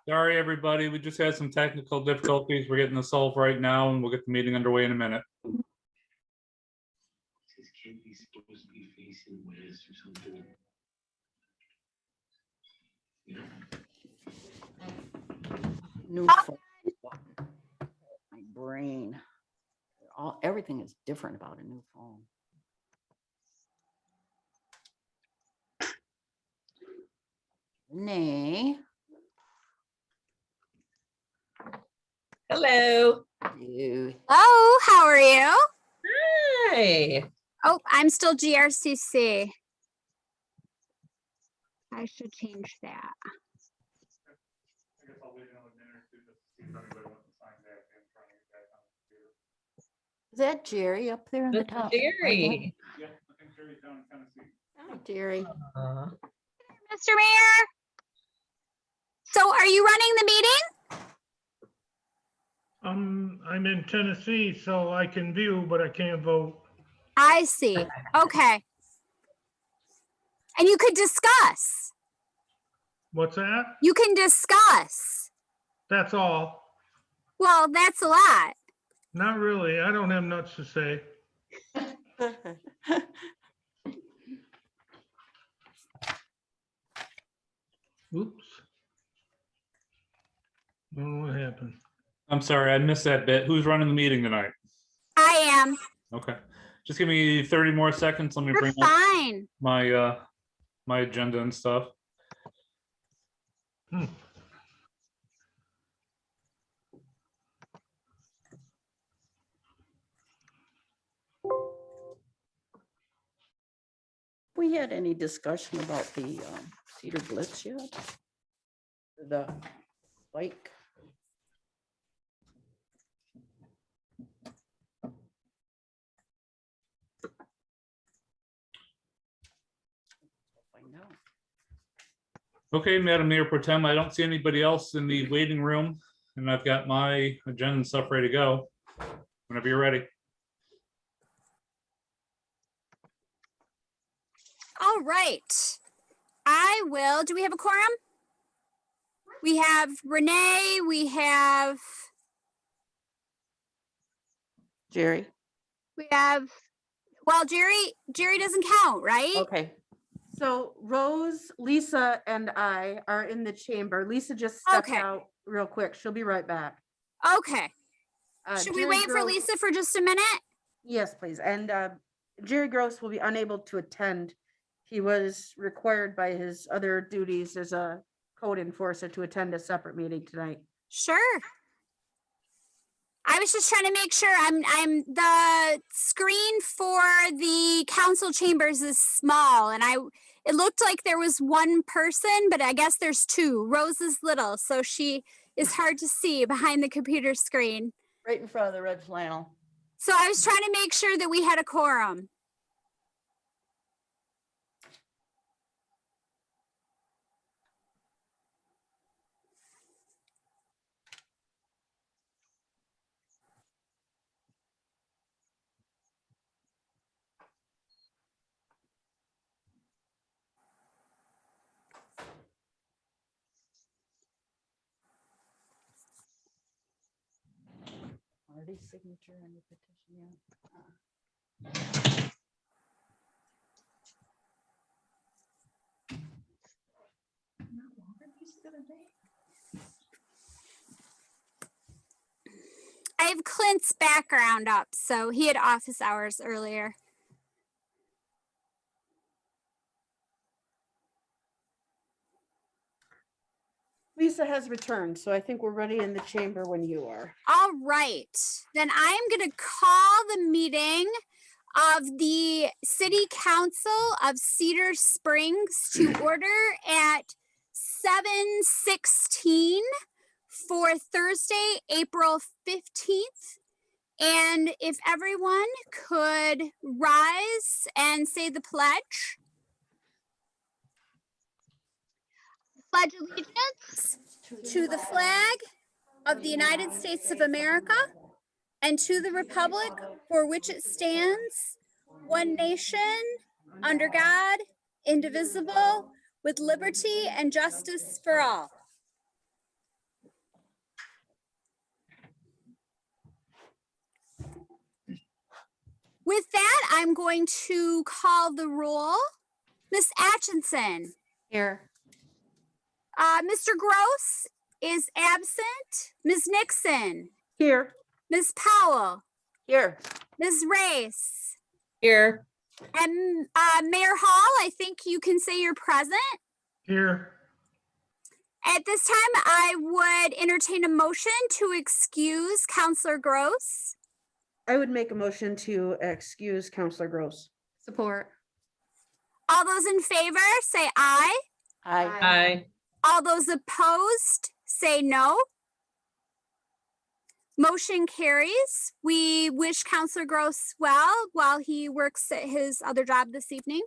Sorry, everybody. We just had some technical difficulties. We're getting this solved right now, and we'll get the meeting underway in a minute. New phone. My brain. Everything is different about a new phone. Renee. Hello. Oh, how are you? Hi. Oh, I'm still GRCC. I should change that. Is that Jerry up there in the That's top? Jerry. Yeah, I think Jerry's down in Tennessee. Hi, Jerry. Mr. Mayor. So are you running the meeting? I'm in Tennessee, so I can view, but I can't vote. I see. Okay. And you could discuss. What's that? You can discuss. That's all. Well, that's a lot. Not really. I don't have much to say. Oops. I don't know what happened. I'm sorry, I missed that bit. Who's running the meeting tonight? I am. Okay, just give me 30 more seconds. Let me You're bring up fine. my my agenda and stuff. We had any discussion about the Cedar Blitz yet? The bike? Find out. Okay, Madam Mayor Pro Tem, I don't see anybody else in the waiting room, and I've got my agenda and stuff ready to go. Whenever you're ready. All right. I will. Do we have a quorum? We have Renee. We have. Jerry? Well, Jerry doesn't count, right? Okay. So Rose, Lisa, and I are in the chamber. Lisa just stepped Okay. out real quick. She'll be right back. Okay. Should we Jerry wait for Gross- Lisa for just a minute? Yes, please. And Jerry Gross will be unable to attend. He was required by his other duties as a code enforcer to attend a separate meeting tonight. Sure. I was just trying to make sure I'm the screen for the council chambers is small, and it looked like there was one person, but I guess there's two. Rose is little, so she is hard to see behind the computer screen. Right in front of the red flannel. So I was trying to make sure that we had a quorum. Marty's signature on the petition yet? I have Clint's background up, so he had office hours earlier. Lisa has returned, so I think we're ready in the chamber when you are. All right, then I'm going to call the meeting of the City Council of Cedar Springs to order at 7:16 for Thursday, April 15th. And if everyone could rise and say the pledge. Pledge allegiance to the flag of the United States of America and to the republic for which it stands, one nation, under God, indivisible, with liberty and justice for all. With that, I'm going to call the roll. Miss Atchison. Here. Mr. Gross is absent. Ms. Nixon. Here. Ms. Powell. Here. Ms. Race. Here. And Mayor Hall, I think you can say you're present. Here. At this time, I would entertain a motion to excuse Counselor Gross. I would make a motion to excuse Counselor Gross. Support. All those in favor, say aye. Aye. All those opposed, say no. Motion carries. We wish Counselor Gross well while he works at his other job this evening.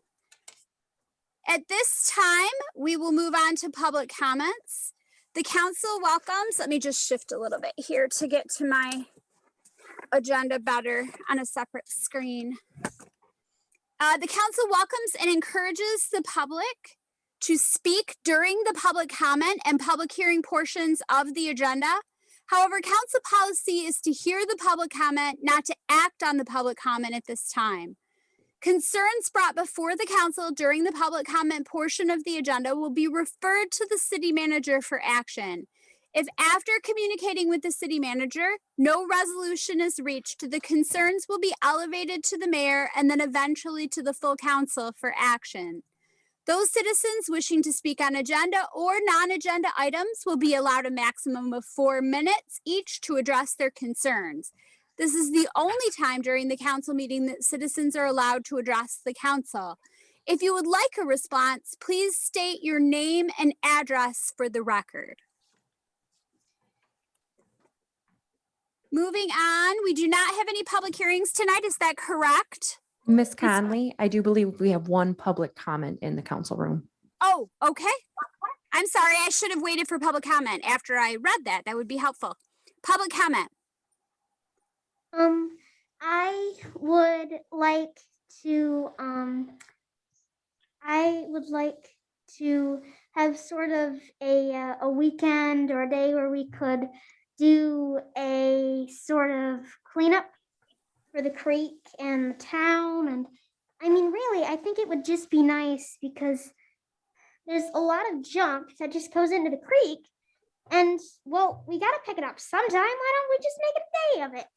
At this time, we will move on to public comments. The council welcomes, let me just shift a little bit here to get to my agenda better on a separate screen. The council welcomes and encourages the public to speak during the public comment and public hearing portions of the agenda. However, council policy is to hear the public comment, not to act on the public comment at this time. Concerns brought before the council during the public comment portion of the agenda will be referred to the city manager for action. If after communicating with the city manager, no resolution is reached, the concerns will be elevated to the mayor and then eventually to the full council for action. Those citizens wishing to speak on agenda or non-agenda items will be allowed a maximum of 4 minutes each to address their concerns. This is the only time during the council meeting that citizens are allowed to address the council. If you would like a response, please state your name and address for the record. Moving on, we do not have any public hearings tonight. Is that correct? Miss Conley, I do believe we have one public comment in the council room. Oh, okay. I'm sorry. I should have waited for public comment after I read that. That would be helpful. Public comment. I would like to have sort of a weekend or a day where we could do a sort of cleanup for the creek and the town. And I mean, really, I think it would just be nice because there's a lot of junk that just goes into the creek. And well, we got to pick it up sometime. Why don't we just make a day of it?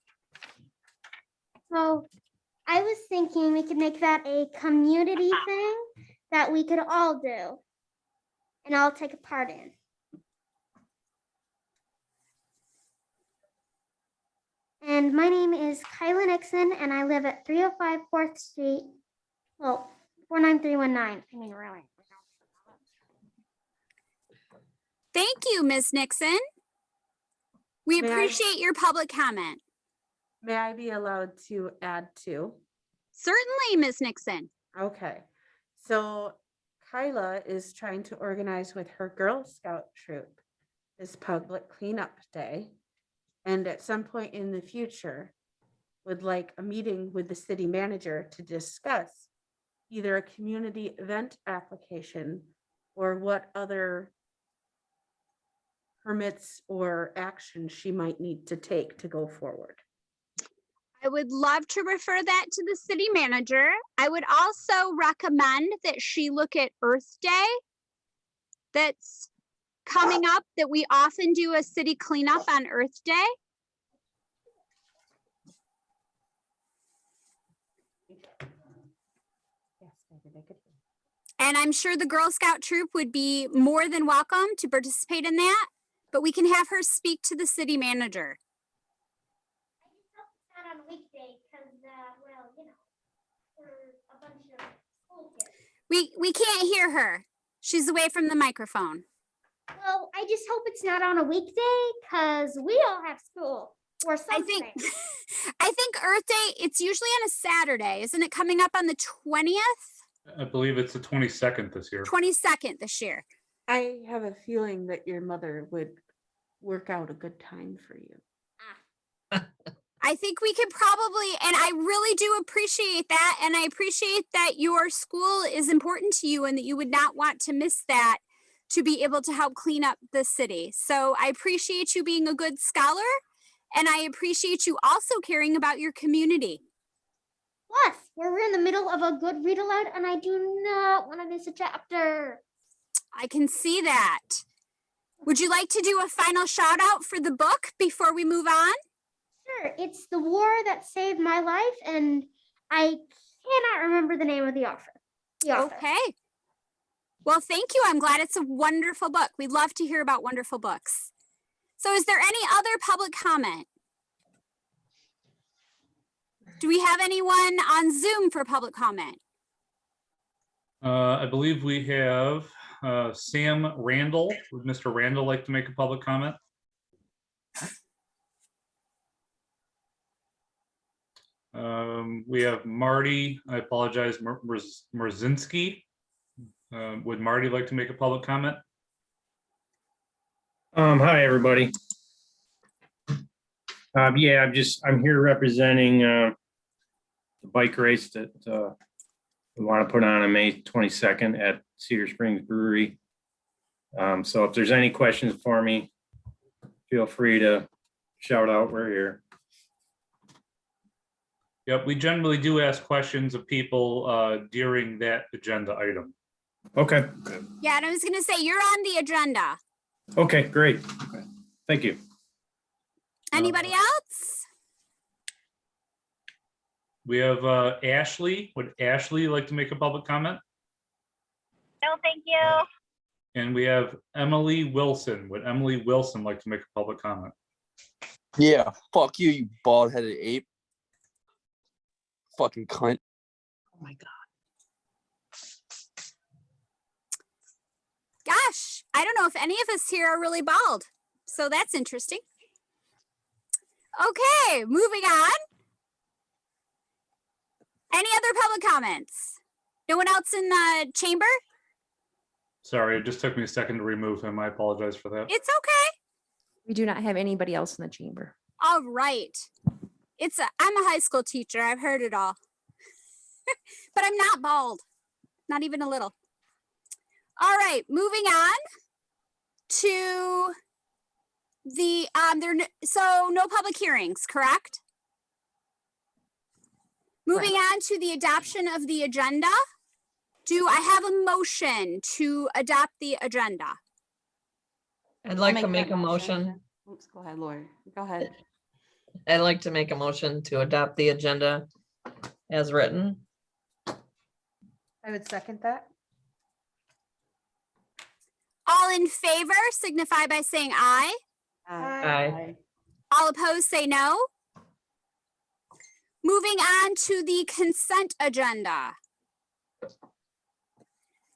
So I was thinking we could make that a community thing that we could all do and all take a part in. And my name is Kyla Nixon, and I live at 305 4th Street. Well, 49319. I mean, really. Thank you, Ms. Nixon. We May I- appreciate your public comment. May I be allowed to add to? Certainly, Ms. Nixon. Okay, so Kyla is trying to organize with her Girl Scout troop this public cleanup day. And at some point in the future, would like a meeting with the city manager to discuss either a community event application or what other permits or action she might need to take to go forward. I would love to refer that to the city manager. I would also recommend that she look at Earth Day that's coming up, that we often do a city cleanup on Earth Day. And I'm sure the Girl Scout troop would be more than welcome to participate in that, but we can have her speak to the city manager. Not on a weekday because, well, you know, we're a bunch of school kids. We can't hear her. She's away from the microphone. Well, I just hope it's not on a weekday because we all have school or something. I think Earth Day, it's usually on a Saturday. Isn't it coming up on the 20th? I believe it's the 22nd this year. 22nd this year. I have a feeling that your mother would work out a good time for you. I think we could probably, and I really do appreciate that. And I appreciate that your school is important to you and that you would not want to miss that to be able to help clean up the city. So I appreciate you being a good scholar, and I appreciate you also caring about your community. Plus, we're in the middle of a good read aloud, and I do not want to miss a chapter. I can see that. Would you like to do a final shout out for the book before we move on? Sure, it's The War That Saved My Life, and I cannot remember the name of the author. Okay. Well, thank you. I'm glad it's a wonderful book. We'd love to hear about wonderful books. So is there any other public comment? Do we have anyone on Zoom for public comment? I believe we have Sam Randall. Would Mr. Randall like to make a public comment? We have Marty, I apologize, Merzinski. Would Marty like to make a public comment? Hi, everybody. Yeah, I'm here representing the bike race that we want to put on May 22nd at Cedar Springs Brewery. So if there's any questions for me, feel free to shout out. We're here. Yep, we generally do ask questions of people during that agenda item. Okay. Yeah, and I was going to say, you're on the agenda. Okay, great. Thank you. Anybody else? We have Ashley. Would Ashley like to make a public comment? No, thank you. And we have Emily Wilson. Would Emily Wilson like to make a public comment? Yeah, fuck you, you bald-headed ape. Fucking cunt. Oh my God. Gosh, I don't know if any of us here are really bald. So that's interesting. Okay, moving on. Any other public comments? No one else in the chamber? Sorry, it just took me a second to remove him. I apologize for that. It's okay. We do not have anybody else in the chamber. All right. I'm a high school teacher. I've heard it all. But I'm not bald. Not even a little. All right, moving on to the so no public hearings, correct? Moving on to the adoption of the agenda. Do I have a motion to adopt the agenda? I'd like to I'll make that a motion. Oops, go ahead, Lori. Go ahead. I'd like to make a motion to adopt the agenda as written. I would second that. All in favor signify by saying aye. Aye. All opposed say no. Moving on to the consent agenda.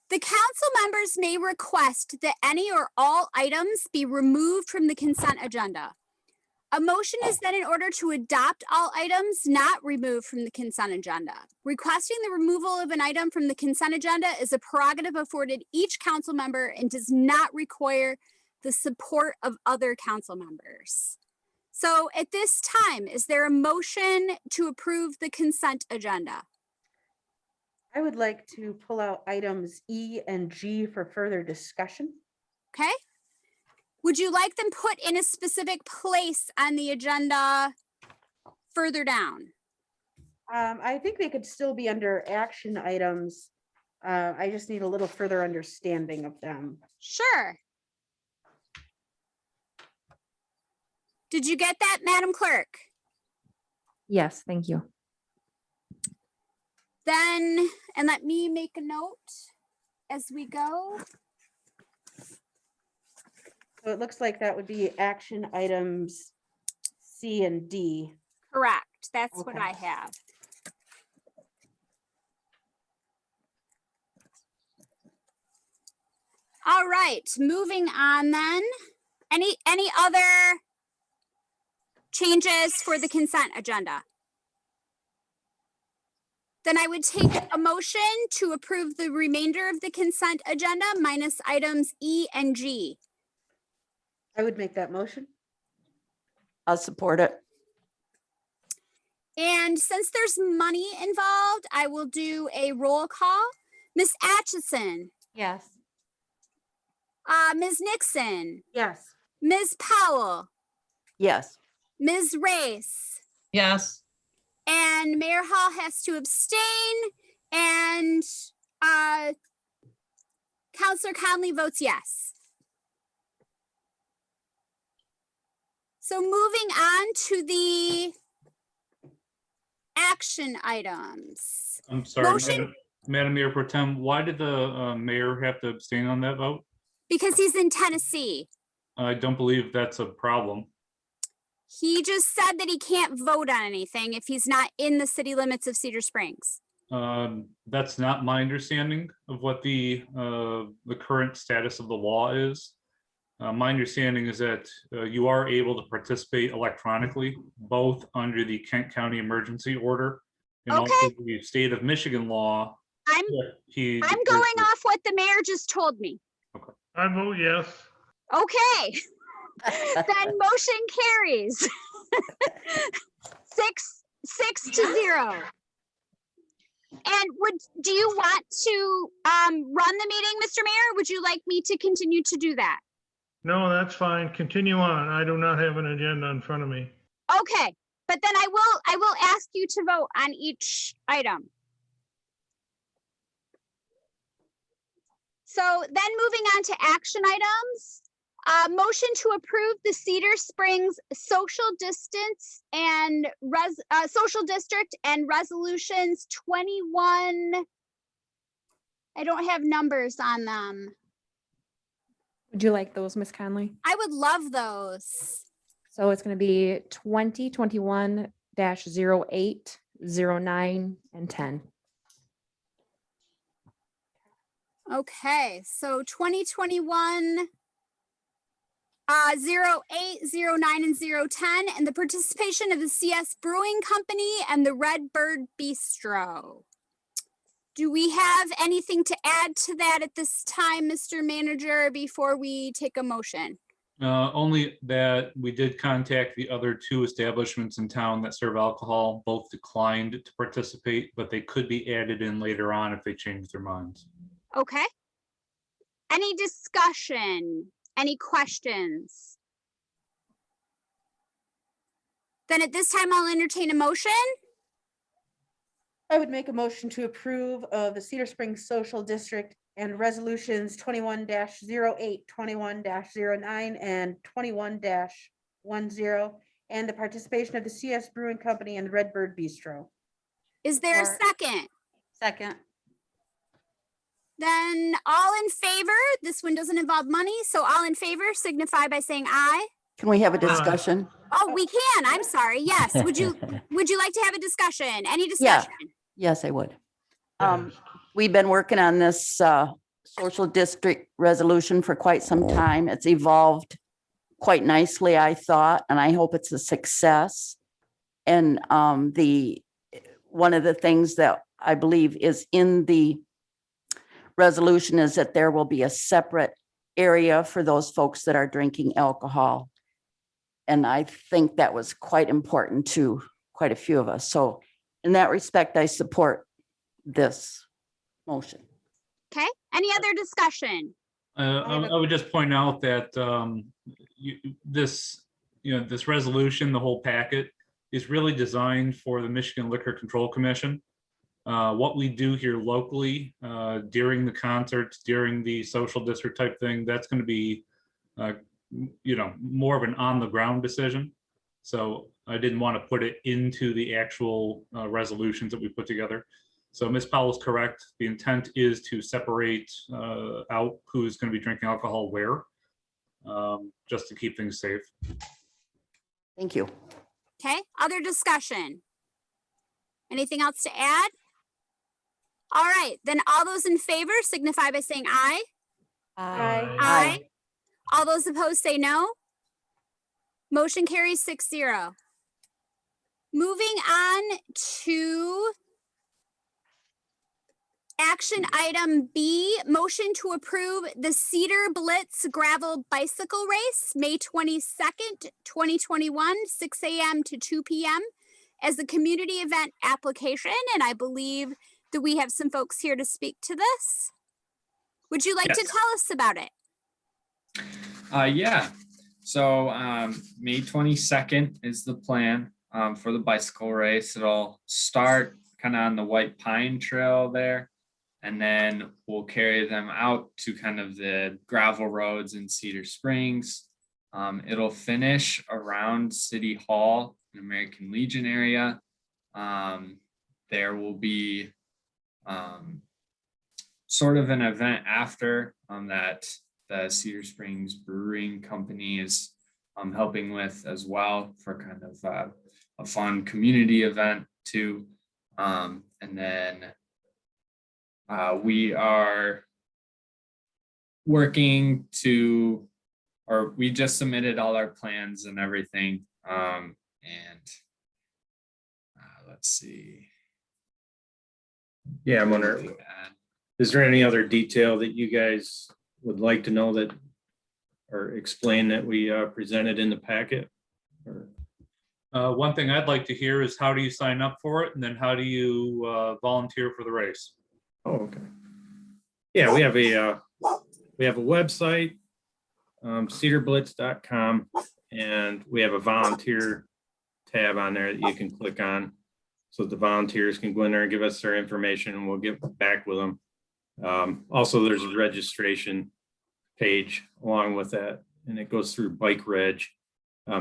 The council members may request that any or all items be removed from the consent agenda. A motion is then in order to adopt all items not removed from the consent agenda. Requesting the removal of an item from the consent agenda is a prerogative afforded each council member and does not require the support of other council members. So at this time, is there a motion to approve the consent agenda? I would like to pull out items E and G for further discussion. Okay. Would you like them put in a specific place on the agenda further down? I think they could still be under action items. I just need a little further understanding of them. Sure. Did you get that, Madam Clerk? Yes, thank you. Then, and let me make a note as we go. So it looks like that would be action items C and D. Correct. That's what Okay. I have. All right, moving on then. Any other changes for the consent agenda? Then I would take a motion to approve the remainder of the consent agenda minus items E and G. I would make that motion. I'll support it. And since there's money involved, I will do a roll call. Miss Atchison, Yes. Ms. Nixon, Yes. Ms. Powell, Yes. Ms. Race, Yes. and Mayor Hall has to abstain, and Counselor Conley votes yes. So moving on to the action items. I'm sorry, Motion- Madam Mayor Pro Tem, why did the mayor have to abstain on that vote? Because he's in Tennessee. I don't believe that's a problem. He just said that he can't vote on anything if he's not in the city limits of Cedar Springs. That's not my understanding of what the current status of the law is. My understanding is that you are able to participate electronically, both under the Kent County Emergency Order and Okay. also the state of Michigan law. I'm going off what the mayor just told me. I vote yes. Okay. Then motion carries. 6-0. And do you want to run the meeting, Mr. Mayor? Would you like me to continue to do that? No, that's fine. Continue on. I do not have an agenda in front of me. Okay, but then I will ask you to vote on each item. So then moving on to action items. Motion to approve the Cedar Springs social distance and social district and resolutions 21. I don't have numbers on them. Would you like those, Ms. Conley? I would love those. So it's going to be 2021-08, 09, and 10. Okay, so 2021, 08, 09, and 010, and the participation of the CS Brewing Company and the Red Bird Bistro. Do we have anything to add to that at this time, Mr. Manager, before we take a motion? Only that we did contact the other two establishments in town that serve alcohol. Both declined to participate, but they could be added in later on if they change their minds. Okay. Any discussion? Any questions? Then at this time, I'll entertain a motion. I would make a motion to approve of the Cedar Springs Social District and resolutions 21-08, 21-09, and 21-10, and the participation of the CS Brewing Company and the Red Bird Bistro. Is there a second? Second. Then all in favor, this one doesn't involve money, so all in favor signify by saying aye. Can we have a discussion? Oh, we can, I'm sorry, yes. Would you like to have a discussion? Any discussion? Yes, I would. Yes. We've been working on this social district resolution for quite some time. It's evolved quite nicely, I thought, and I hope it's a success. And one of the things that I believe is in the resolution is that there will be a separate area for those folks that are drinking alcohol. And I think that was quite important to quite a few of us. So in that respect, I support this motion. Okay, any other discussion? I would just point out that this resolution, the whole packet, is really designed for the Michigan Liquor Control Commission. What we do here locally during the concerts, during the social district type thing, that's going to be, more of an on the ground decision. So I didn't want to put it into the actual resolutions that we put together. So Ms. Powell's correct. The intent is to separate out who's going to be drinking alcohol where, just to keep things safe. Thank you. Okay, other discussion? Anything else to add? All right, then all those in favor signify by saying aye. Aye. Aye. All those opposed say no. Motion carries 6-0. Moving on to action item B, motion to approve the Cedar Blitz Gravel Bicycle Race, May 22nd, 2021, 6 a.m. to 2 p.m. as a community event application, and I believe that we have some folks here to speak to this. Would you like to Yes. tell us about it? Yeah. So May 22nd is the plan for the bicycle race. It'll start kind of on the White Pine Trail there, and then we'll carry them out to kind of the gravel roads in Cedar Springs. It'll finish around City Hall in American Legion area. There will be sort of an event after that the Cedar Springs Brewing Company is helping with as well, for kind of a fun community event too. And then we are working to, or we just submitted all our plans and everything. And let's see. Yeah, I'm wondering, is there any other detail that you guys would like to know that, or explain that we presented in the packet? Or One thing I'd like to hear is how do you sign up for it? And then how do you volunteer for the race? Oh, okay. Yeah, we have a website, cedarblitz.com, and we have a volunteer tab on there that you can click on. So the volunteers can go in there and give us their information, and we'll get back with them. Also, there's a registration page along with that, and it goes through Bike Reg.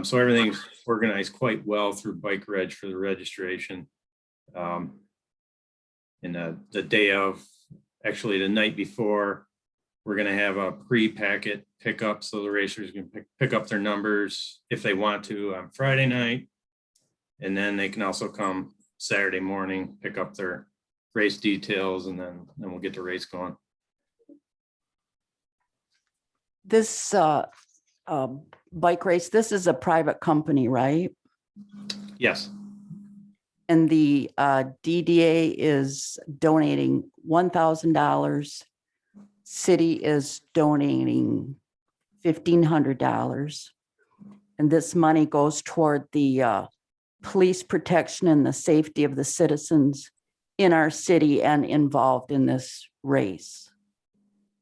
So everything's organized quite well through Bike Reg for the registration. And the day of, actually the night before, we're going to have a pre-packet pickup, so the racers can pick up their numbers if they want to on Friday night, and then they can also come Saturday morning, pick up their race details, and then we'll get the race going. This bike race, this is a private company, right? Yes. And the DDA is donating $1,000. City is donating $1,500. And this money goes toward the police protection and the safety of the citizens in our city and involved in this race.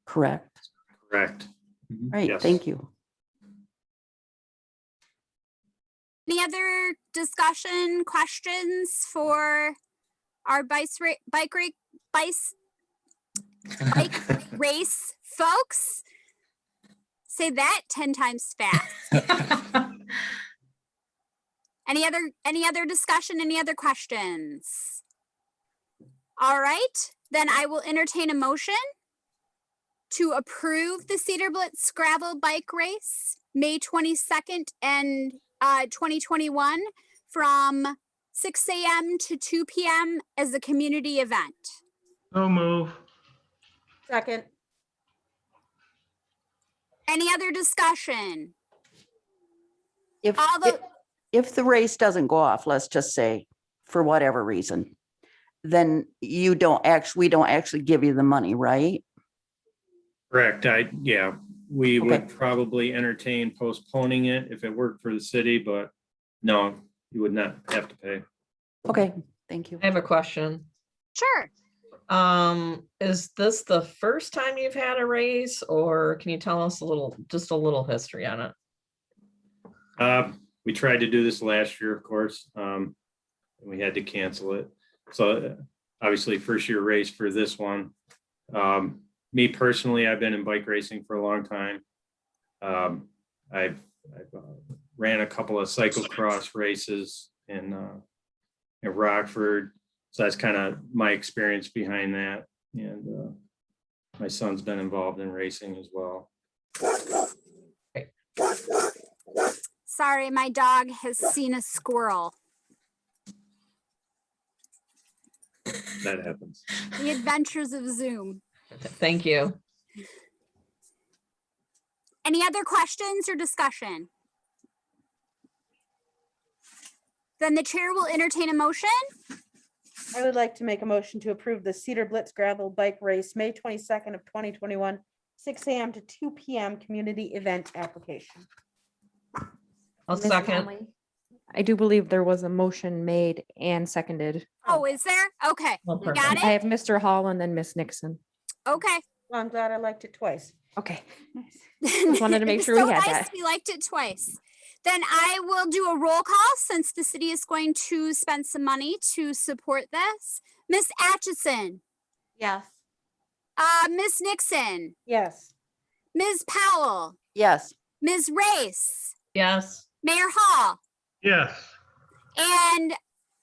Correct? Correct. Right, Yes. thank you. Any other discussion, questions for our bike race folks? Say that 10 times fast. Any other discussion, any other questions? All right, then I will entertain a motion to approve the Cedar Blitz gravel bike race, May 22nd and 2021 from 6 a.m. to 2 p.m. as a community event. So move. Second. Any other discussion? If, All the- if the race doesn't go off, let's just say, for whatever reason, then we don't actually give you the money, right? Correct. We Okay. would probably entertain postponing it if it worked for the city, but no, you would not have to pay. Okay, thank you. I have a question. Sure. Is this the first time you've had a race, or can you tell us just a little history on it? We tried to do this last year, of course. And we had to cancel it. So obviously first year race for this one. Me personally, I've been in bike racing for a long time. I've ran a couple of cyclocross races in Rockford. So that's kind of my experience behind that. And my son's been involved in racing as well. Sorry, my dog has seen a squirrel. That happens. The adventures of Zoom. Thank you. Any other questions or discussion? Then the chair will entertain a motion. I would like to make a motion to approve the Cedar Blitz gravel bike race, May 22nd of 2021, 6 a.m. to 2 p.m. community event application. I'll Ms. second. Conley, I do believe there was a motion made and seconded. Oh, is there? Okay, Well, we got I it. have Mr. Hall and then Miss Nixon. Okay. Well, I'm glad I liked it twice. Okay. Just wanted to make It's sure we so had nice that. We liked it twice. Then I will do a roll call since the city is going to spend some money to support this. Miss Atchison, Yes. Miss Nixon, Yes. Ms. Powell, Yes, Ms. Race, Yes. Mayor Hall, Yes. and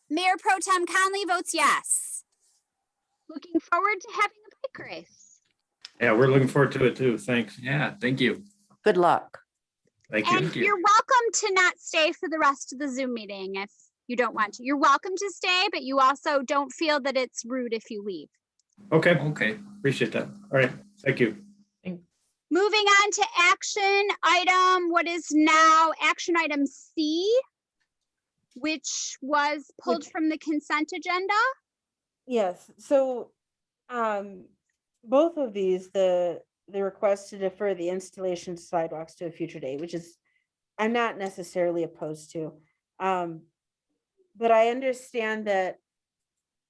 Mayor Pro Tem Conley votes yes. Looking forward to having a bike race. Yeah, we're looking forward to it too. Thanks. Yeah, thank you. good luck. Thank you. And you're welcome to not stay for the rest of the Zoom meeting if you don't want to. You're welcome to stay, but you also don't feel that it's rude if you leave. Okay, Okay. appreciate that. All right, thank you. Moving on to action item, what is now action item C, which was pulled from the consent agenda. Yes, so, both of these, the request to defer the installation of sidewalks to a future date, which is, I'm not necessarily opposed to. But I understand that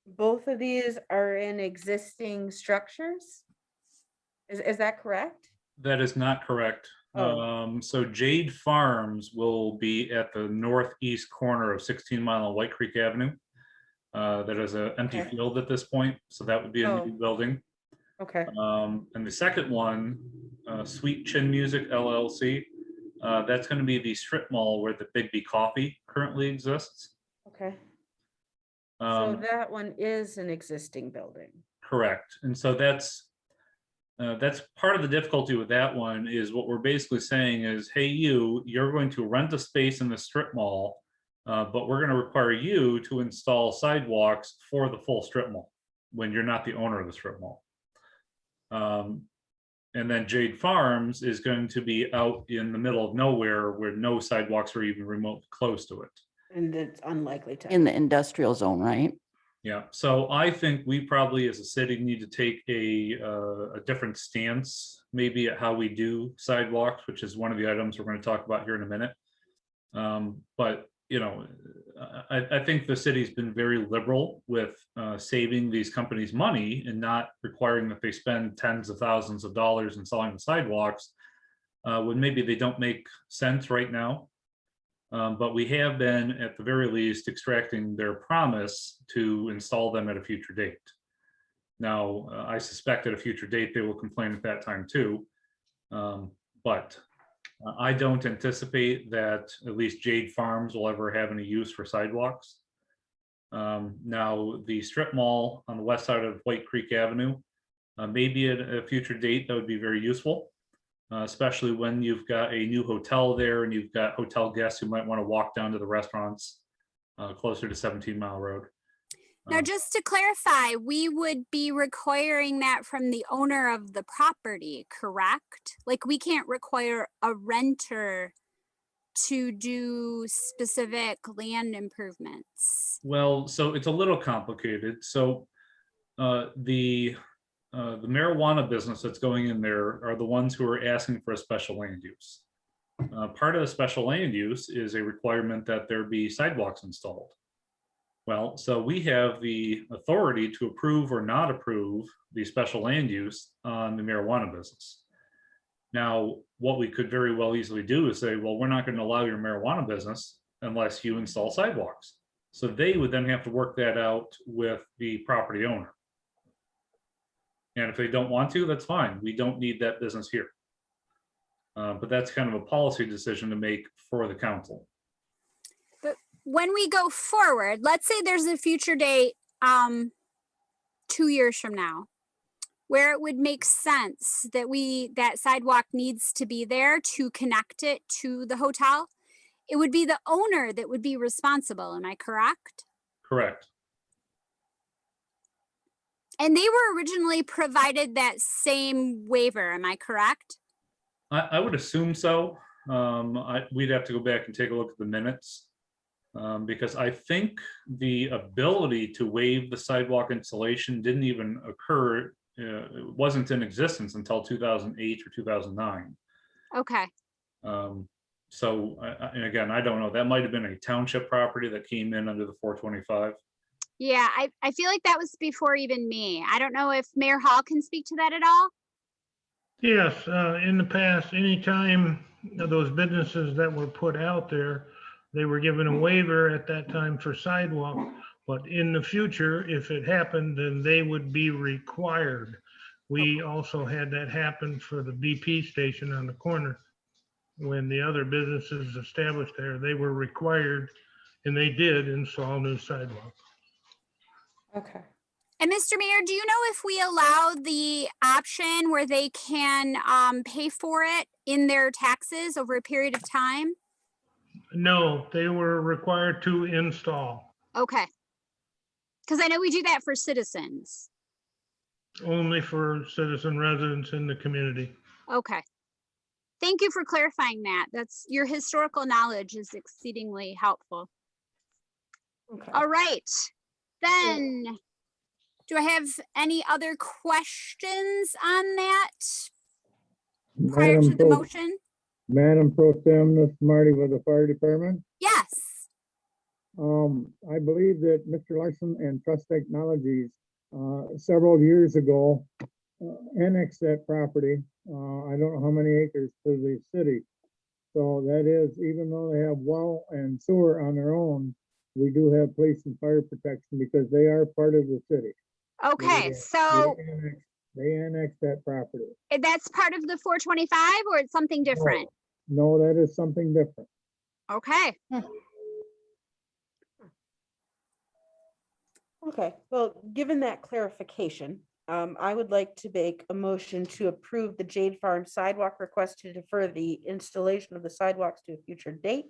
both of these are in existing structures. Is that correct? That is not correct. Oh. So Jade Farms will be at the northeast corner of 16 Mile and White Creek Avenue. That is an empty Okay. field at this point, so that would be a new Oh. building. Okay, And the second one, Sweet Chin Music LLC, that's going to be the strip mall where the Big B Coffee currently exists. okay. So Um, that one is an existing building. Correct. And so that's part of the difficulty with that one is what we're basically saying is, hey, you're going to rent a space in the strip mall, but we're going to require you to install sidewalks for the full strip mall when you're not the owner of the strip mall. And then Jade Farms is going to be out in the middle of nowhere where no sidewalks are even remotely close to it. And it's unlikely to. In the industrial zone, right? Yeah, so I think we probably as a city need to take a different stance, maybe at how we do sidewalks, which is one of the items we're going to talk about here in a minute. But you know, I think the city's been very liberal with saving these companies money and not requiring that they spend tens of thousands of dollars installing the sidewalks when maybe they don't make sense right now. But we have been, at the very least, extracting their promise to install them at a future date. Now, I suspect at a future date, they will complain at that time too. But I don't anticipate that at least Jade Farms will ever have any use for sidewalks. Now, the strip mall on the west side of White Creek Avenue, maybe at a future date, that would be very useful. Especially when you've got a new hotel there and you've got hotel guests who might want to walk down to the restaurants closer to 17 Mile Road. Now, just to clarify, we would be requiring that from the owner of the property, correct? Like, we can't require a renter to do specific land improvements. Well, so it's a little complicated. So the marijuana business that's going in there are the ones who are asking for a special land use. Part of the special land use is a requirement that there be sidewalks installed. Well, so we have the authority to approve or not approve the special land use on the marijuana business. Now, what we could very well easily do is say, well, we're not going to allow your marijuana business unless you install sidewalks. So they would then have to work that out with the property owner. And if they don't want to, that's fine. We don't need that business here. But that's kind of a policy decision to make for the council. But when we go forward, let's say there's a future date 2 years from now, where it would make sense that that sidewalk needs to be there to connect it to the hotel. It would be the owner that would be responsible. Am I correct? Correct. And they were originally provided that same waiver. Am I correct? I would assume so. We'd have to go back and take a look at the minutes because I think the ability to waive the sidewalk installation didn't even occur. It wasn't in existence until 2008 or 2009. Okay. So, and again, I don't know, that might have been a township property that came in under the 425. Yeah, I feel like that was before even me. I don't know if Mayor Hall can speak to that at all. Yes, in the past, anytime those businesses that were put out there, they were given a waiver at that time for sidewalk. But in the future, if it happened, then they would be required. We also had that happen for the BP station on the corner. When the other businesses established there, they were required, and they did install new sidewalks. Okay. And Mr. Mayor, do you know if we allow the option where they can pay for it in their taxes over a period of time? No, they were required to install, Okay. Because I know we do that for citizens. only for citizen residents in the community. Okay. Thank you for clarifying that. That's your historical knowledge is exceedingly helpful. Okay. All right. Then, do I have any other questions on that prior to the motion? Madam Pro Tem, this is Marty with the Fire Department. Yes. I believe that Mr. Larson and Trust Technologies several years ago annexed that property. I don't know how many acres to the city. So that is, even though they have well and sewer on their own, we do have police and fire protection because they are part of the city. Okay, so They annexed that property. that's part of the 425 or it's something different? No, that is something different. Okay. Okay, well, given that clarification, I would like to make a motion to approve the Jade Farm sidewalk request to defer the installation of the sidewalks to a future date.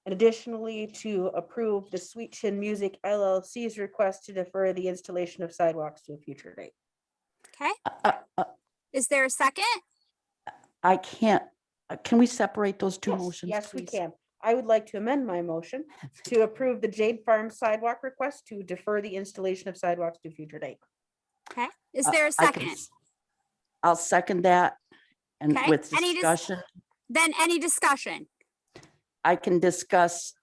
And additionally, to approve the Sweet Chin Music LLC's request to defer the installation of sidewalks to a future date. Okay. Is there a second? I can't, can we separate those two motions? Yes, we please? can. I would like to amend my motion to approve the Jade Farm sidewalk request to defer the installation of sidewalks to a future date. Okay. Is there a I can second? s- I'll second that. And Okay. with Any discussion, Then any discussion? I can discuss.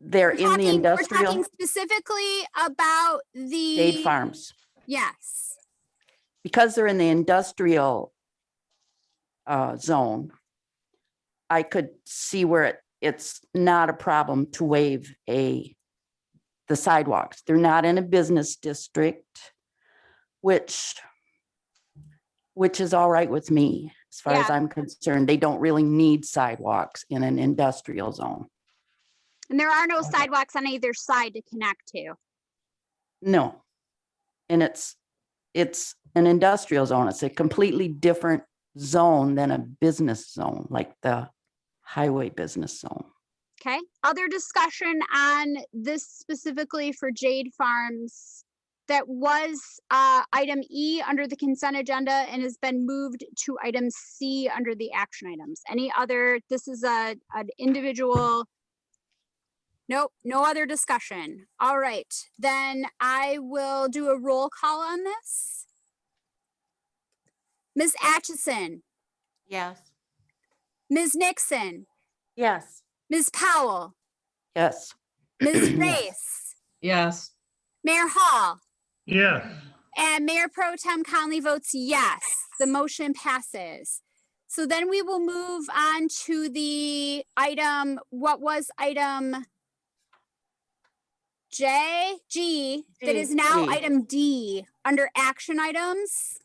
They're in the We're industrial talking specifically about the. Jade Farms. Yes. Because they're in the industrial zone, I could see where it's not a problem to waive the sidewalks. They're not in a business district, which is all right with me, as far as Yeah. I'm concerned. They don't really need sidewalks in an industrial zone. And there are no sidewalks on either side to connect to. No. And it's an industrial zone. It's a completely different zone than a business zone, like the highway business zone. Okay. Other discussion on this specifically for Jade Farms that was item E under the consent agenda and has been moved to item C under the action items. Any other, this is an individual. Nope, no other discussion. All right, then I will do a roll call on this. Ms. Atchison, Yes. Ms. Nixon, Yes. Ms. Powell, Yes. Ms. Race, Yes. Mayor Hall, Yes, and Mayor Pro Tem Conley votes yes. The motion passes. So then we will move on to the item, what was item G, that is now G. item D under action items.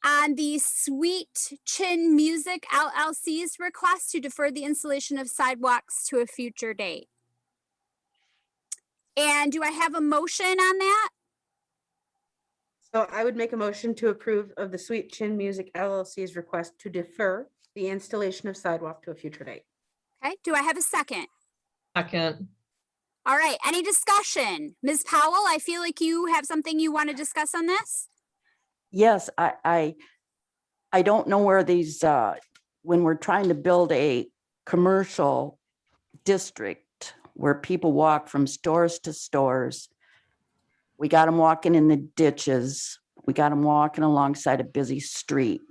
On the Sweet Chin Music LLC's request to defer the installation of sidewalks to a future date. And do I have a motion on that? So I would make a motion to approve of the Sweet Chin Music LLC's request to defer the installation of sidewalk to a future date. Okay, do I have a second? Second. All right, any discussion? Ms. Powell, I feel like you have something you want to discuss on this? Yes, I don't know where these, when we're trying to build a commercial district where people walk from stores to stores, we got them walking in the ditches, we got them walking alongside a busy street.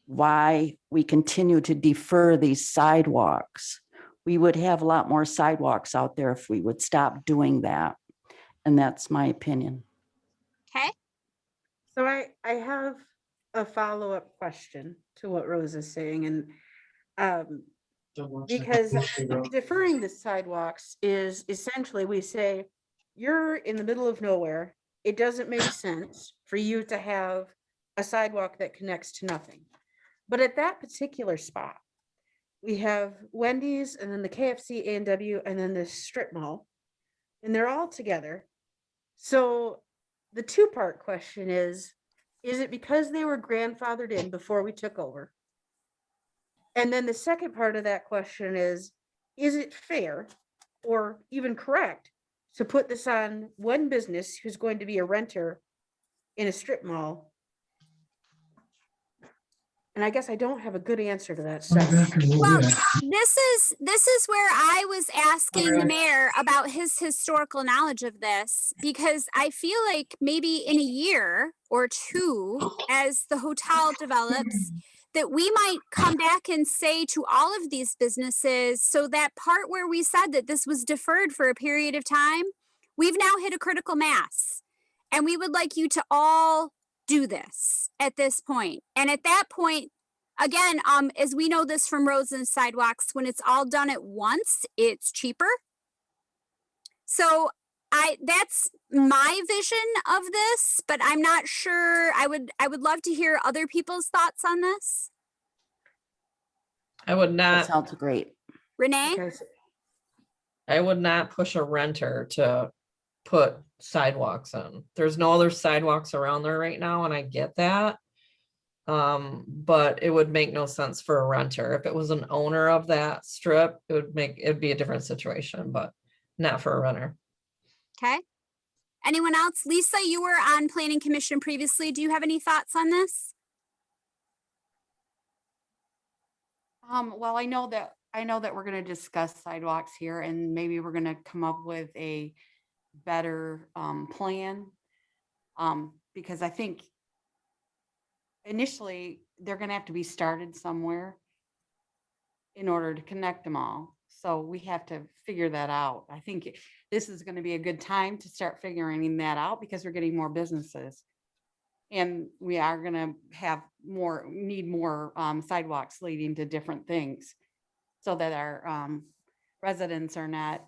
why we continue to defer these sidewalks. We would have a lot more sidewalks out there if we would stop doing that. And that's my opinion. Okay. So I have a follow-up question to what Rose is saying, and because deferring the sidewalks is essentially, we say, you're in the middle of nowhere. It doesn't make sense for you to have a sidewalk that connects to nothing. But at that particular spot, we have Wendy's and then the KFC, A&W, and then the strip mall, and they're all together. So the two-part question is it because they were grandfathered in before we took over? And then the second part of that question is it fair or even correct to put this on one business who's going to be a renter in a strip mall? And I guess I don't have a good answer to that. So. Well, this is where I was asking the mayor about his historical knowledge of this, because I feel like maybe in a year or two, as the hotel develops, that we might come back and say to all of these businesses, so that part where we said that this was deferred for a period of time, we've now hit a critical mass, and we would like you to all do this at this point. And at that point, again, as we know this from roads and sidewalks, when it's all done at once, it's cheaper. So that's my vision of this, but I'm not sure. I would love to hear other people's thoughts on this. I would That not, sounds great. Renee? Okay, so I would not push a renter to put sidewalks in. There's no other sidewalks around there right now, and I get that. But it would make no sense for a renter. If it was an owner of that strip, it'd be a different situation, but not for a renter. Okay. Anyone else? Lisa, you were on Planning Commission previously. Do you have any thoughts on this? Well, I know that we're going to discuss sidewalks here, and maybe we're going to come up with a better plan. Because I think initially they're going to have to be started somewhere in order to connect them all. So we have to figure that out. I think this is going to be a good time to start figuring that out, because we're getting more businesses. And we are going to need more sidewalks leading to different things, so that our residents are not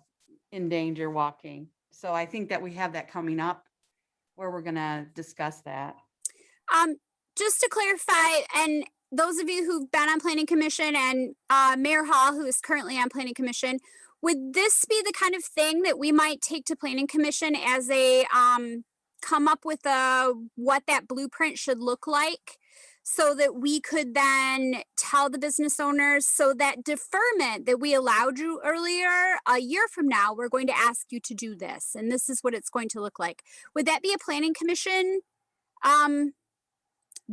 in danger walking. So I think that we have that coming up where we're going to discuss that. Just to clarify, and those of you who've been on Planning Commission, and Mayor Hall, who is currently on Planning Commission, would this be the kind of thing that we might take to Planning Commission as a come up with what that blueprint should look like, so that we could then tell the business owners, so that deferment that we allowed you earlier, a year from now, we're going to ask you to do this, and this is what it's going to look like. Would that be a Planning Commission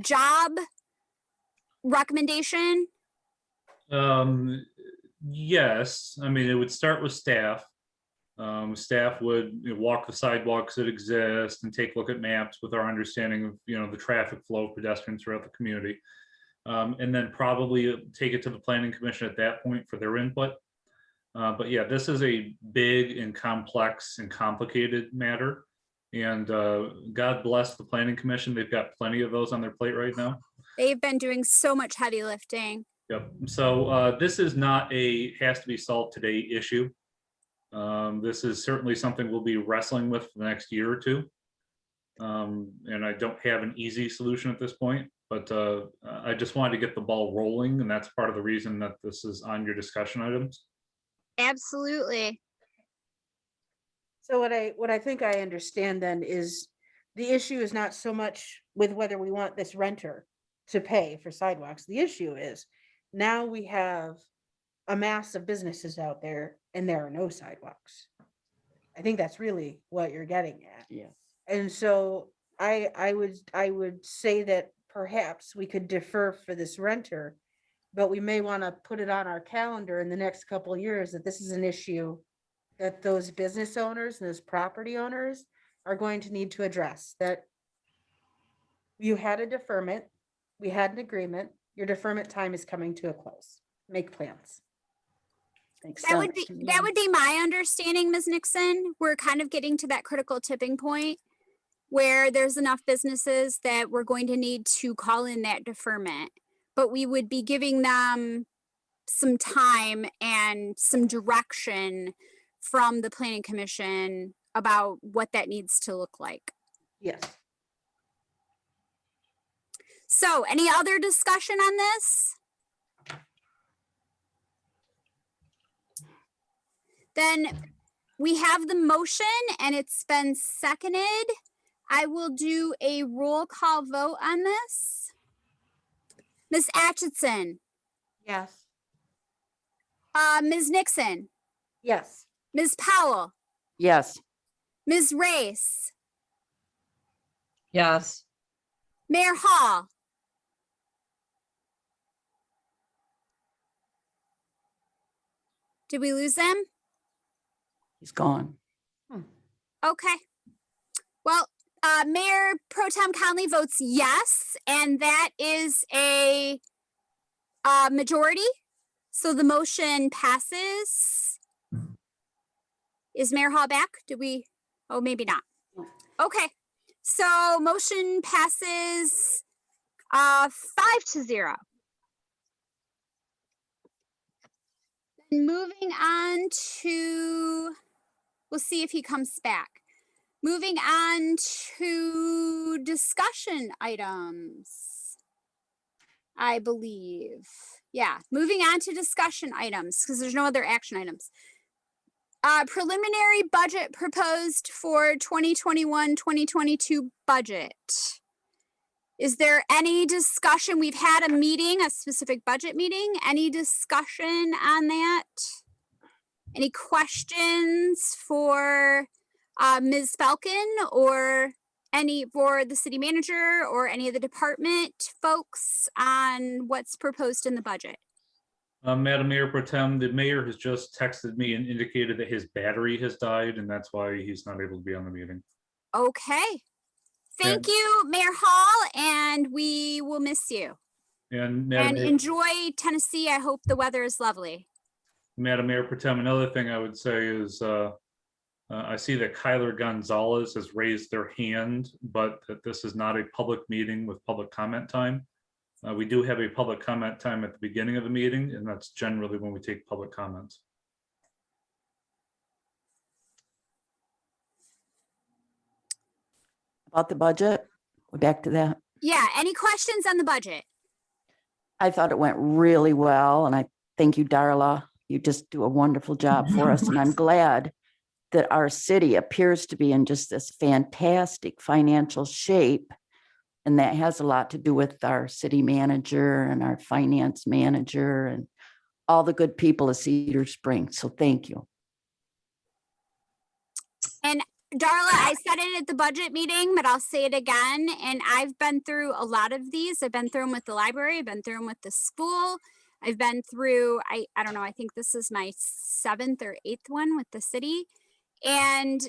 job recommendation? Yes, I mean, it would start with staff. Staff would walk the sidewalks that exist and take a look at maps with our understanding of, the traffic flow of pedestrians throughout the community. And then probably take it to the Planning Commission at that point for their input. But yeah, this is a big and complex and complicated matter. And God bless the Planning Commission. They've got plenty of those on their plate right now. They've been doing so much heavy lifting. Yep. So this is not a has to be solved today issue. This is certainly something we'll be wrestling with for the next year or two. And I don't have an easy solution at this point, but I just wanted to get the ball rolling, and that's part of the reason that this is on your discussion items. Absolutely. So what I think I understand then is the issue is not so much with whether we want this renter to pay for sidewalks. The issue is now we have a mass of businesses out there and there are no sidewalks. I think that's really what you're getting at. Yes. And so I would say that perhaps we could defer for this renter, but we may want to put it on our calendar in the next couple of years, that this is an issue that those business owners and those property owners are going to need to address. That you had a deferment, we had an agreement, your deferment time is coming to a close. Make plans. Makes That would sense be to that me. would be my understanding, Ms. Nixon. We're kind of getting to that critical tipping point where there's enough businesses that we're going to need to call in that deferment, but we would be giving them some time and some direction from the planning commission about what that needs to look like. Yes. So any other discussion on this? Then we have the motion and it's been seconded. I will do a roll call vote on this. Ms. Atchison, Yes. Ms. Nixon, Yes. Ms. Powell, Yes, Ms. Race, Yes. Mayor Hall. Did we lose them? he's gone. Okay. Well, Mayor Pro Tem Conley votes yes, and that is a majority. So the motion passes. Is Mayor Hall back? Did we? Oh, maybe not. Okay. So motion passes 5-0. And moving on to, we'll see if he comes back. Moving on to discussion items, I believe. Yeah, moving on to discussion items because there's no other action items. Preliminary budget proposed for 2021-2022 budget. Is there any discussion? We've had a meeting, a specific budget meeting. Any discussion on that? Any questions for Ms. Falcon or any for the city manager or any of the department folks on what's proposed in the budget? Madam Mayor Pro Tem, the mayor has just texted me and indicated that his battery has died and that's why he's not able to be on the meeting. Okay. Thank you, Mayor Hall, and we will miss you. And Madam And Mayor- enjoy Tennessee. I hope the weather is lovely. Madam Mayor Pro Tem, another thing I would say is I see that Kyler Gonzalez has raised their hand, but that this is not a public meeting with public comment time. We do have a public comment time at the beginning of the meeting, and that's generally when we take public comments. About the budget, we're back to that. Yeah, any questions on the budget? I thought it went really well, and I thank you, Darla. You just do a wonderful job for us, and I'm glad that our city appears to be in just this fantastic financial shape. And that has a lot to do with our city manager and our finance manager and all the good people of Cedar Springs. So thank you. And Darla, I said it at the budget meeting, but I'll say it again. And I've been through a lot of these. I've been through them with the library. I've been through them with the school. I've been through, I don't know, I think this is my 7th or 8th one with the city. And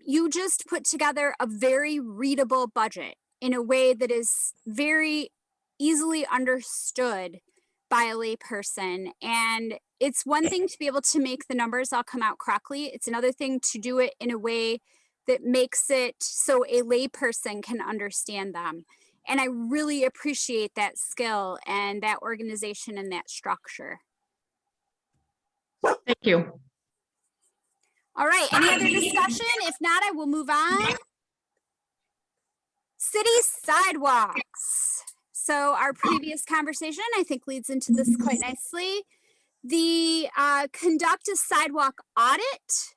you just put together a very readable budget in a way that is very easily understood by a layperson. And it's one thing to be able to make the numbers all come out correctly. It's another thing to do it in a way that makes it so a layperson can understand them. And I really appreciate that skill and that organization and that structure. Thank you. All right, any other discussion? If not, I will move on. City sidewalks. So our previous conversation, I think, leads into this quite nicely. The conduct a sidewalk audit.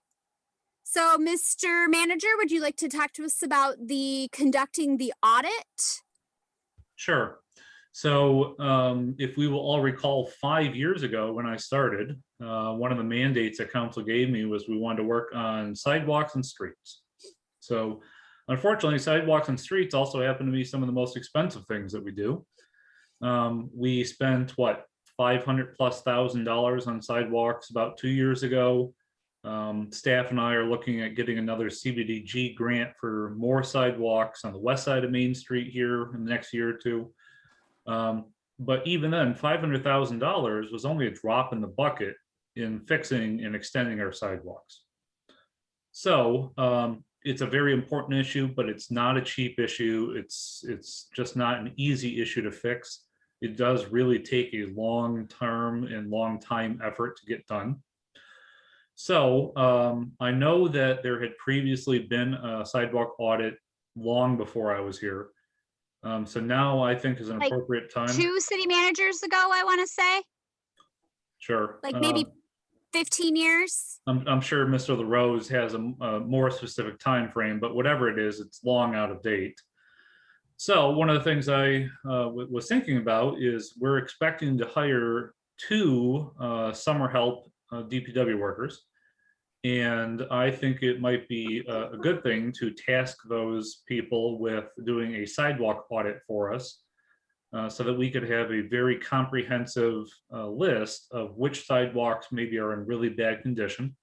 So Mr. Manager, would you like to talk to us about the conducting the audit? Sure. So if we will all recall 5 years ago when I started, one of the mandates that council gave me was we wanted to work on sidewalks and streets. So unfortunately, sidewalks and streets also happen to be some of the most expensive things that we do. We spent what, $500,000+ on sidewalks about 2 years ago. Staff and I are looking at getting another CBDG grant for more sidewalks on the west side of Main Street here in the next year or two. But even then, $500,000 was only a drop in the bucket in fixing and extending our sidewalks. So it's a very important issue, but it's not a cheap issue. It's just not an easy issue to fix. It does really take a long-term and long time effort to get done. So I know that there had previously been a sidewalk audit long before I was here. So now I think is an Like appropriate time. 2 city managers ago, I want to say, Sure. like maybe 15 years. I'm sure Mr. LaRose has a more specific time frame, but whatever it is, it's long out of date. So one of the things I was thinking about is we're expecting to hire 2 summer help DPW workers. And I think it might be a good thing to task those people with doing a sidewalk audit for us so that we could have a very comprehensive list of which sidewalks maybe are in really bad condition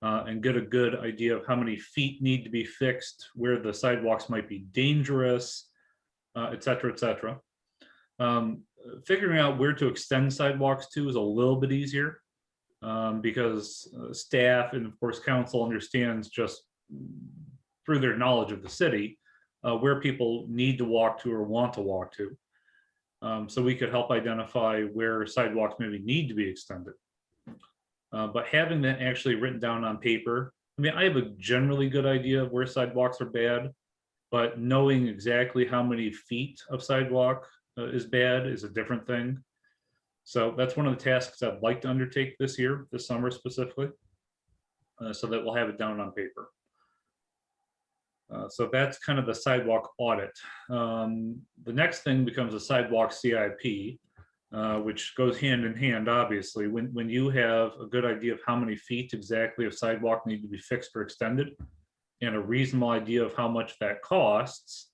and get a good idea of how many feet need to be fixed, where the sidewalks might be dangerous, et cetera, et cetera. Figuring out where to extend sidewalks to is a little bit easier. Because staff and of course council understands just through their knowledge of the city where people need to walk to or want to walk to. So we could help identify where sidewalks maybe need to be extended. But having that actually written down on paper, I mean, I have a generally good idea of where sidewalks are bad, but knowing exactly how many feet of sidewalk is bad is a different thing. So that's one of the tasks I'd like to undertake this year, this summer specifically, so that we'll have it down on paper. So that's kind of the sidewalk audit. The next thing becomes a sidewalk CIP, which goes hand in hand, obviously. When you have a good idea of how many feet exactly of sidewalk need to be fixed or extended, and a reasonable idea of how much that costs,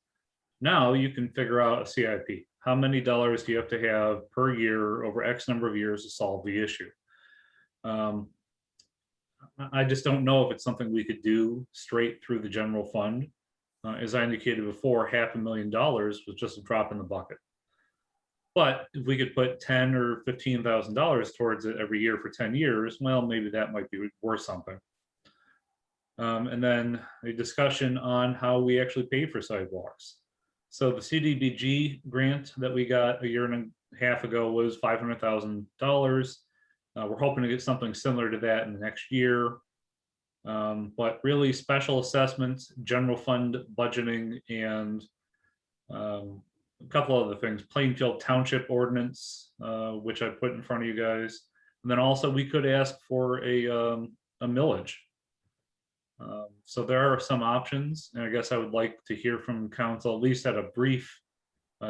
now you can figure out a CIP. How many dollars do you have to have per year over X number of years to solve the issue? I just don't know if it's something we could do straight through the general fund. As I indicated before, $500,000 was just a drop in the bucket. But if we could put $10,000 or $15,000 towards it every year for 10 years, well, maybe that might be worth something. And then a discussion on how we actually pay for sidewalks. So the CDBG grant that we got a year and a half ago was $500,000. We're hoping to get something similar to that in the next year. But really special assessments, general fund budgeting, and a couple other things, Plainfield Township ordinance, which I put in front of you guys. And then also we could ask for a millage. So there are some options, and I guess I would like to hear from council, at least at a brief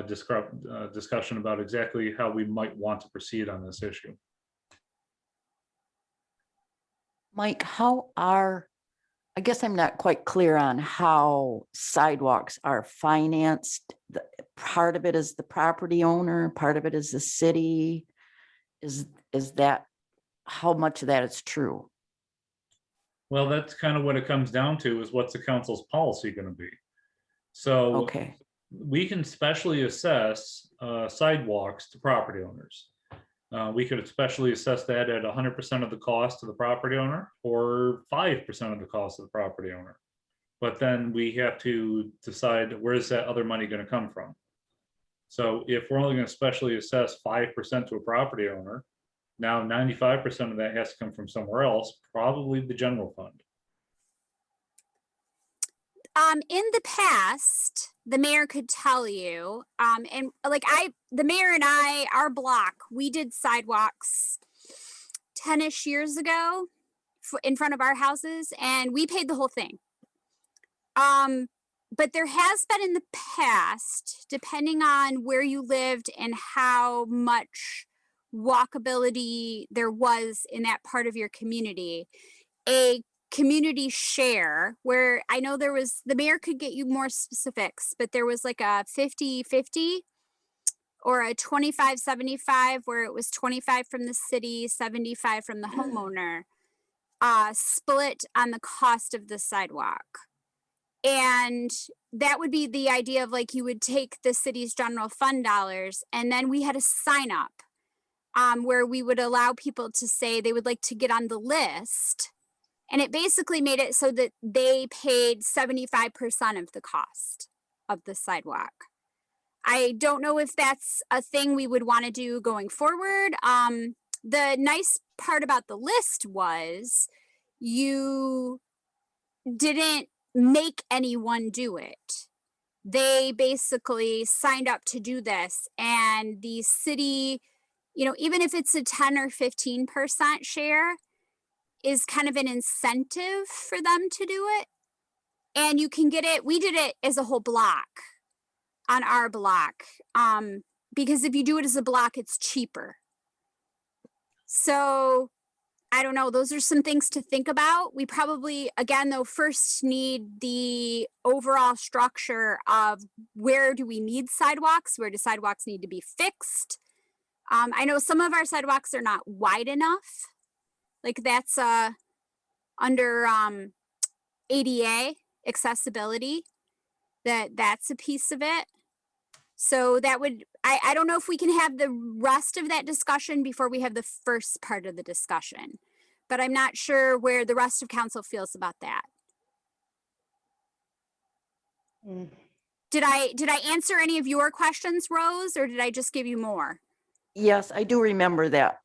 discussion about exactly how we might want to proceed on this issue. Mike, I guess I'm not quite clear on how sidewalks are financed. Part of it is the property owner, part of it is the city. Is that, how much of that is true? Well, that's kind of what it comes down to, is what's the council's policy going to be? So Okay, we can specially assess sidewalks to property owners. We could especially assess that at 100% of the cost to the property owner or 5% of the cost of the property owner. But then we have to decide, where's that other money going to come from? So if we're only going to specially assess 5% to a property owner, now 95% of that has to come from somewhere else, probably the general fund. In the past, the mayor could tell you, and like the mayor and I, our block, we did sidewalks 10-ish years ago in front of our houses, and we paid the whole thing. But there has been in the past, depending on where you lived and how much walkability there was in that part of your community, a community share, where I know there was, the mayor could get you more specifics, but there was like a 50-50 or a 25-75, where it was 25 from the city, 75 from the homeowner, split on the cost of the sidewalk. And that would be the idea of like, you would take the city's general fund dollars, and then we had a sign up where we would allow people to say they would like to get on the list. And it basically made it so that they paid 75% of the cost of the sidewalk. I don't know if that's a thing we would want to do going forward. The nice part about the list was you didn't make anyone do it. They basically signed up to do this, and the city, you know, even if it's a 10 or 15% share, is kind of an incentive for them to do it. And you can get it, we did it as a whole block on our block. Because if you do it as a block, it's cheaper. So I don't know, those are some things to think about. We probably, again, though, first need the overall structure of where do we need sidewalks? Where do sidewalks need to be fixed? I know some of our sidewalks are not wide enough. Like that's under ADA accessibility, that's a piece of it. So that would, I don't know if we can have the rest of that discussion before we have the first part of the discussion, but I'm not sure where the rest of council feels about that. Did I answer any of your questions, Rose, or did I just give you more? Yes, I do remember that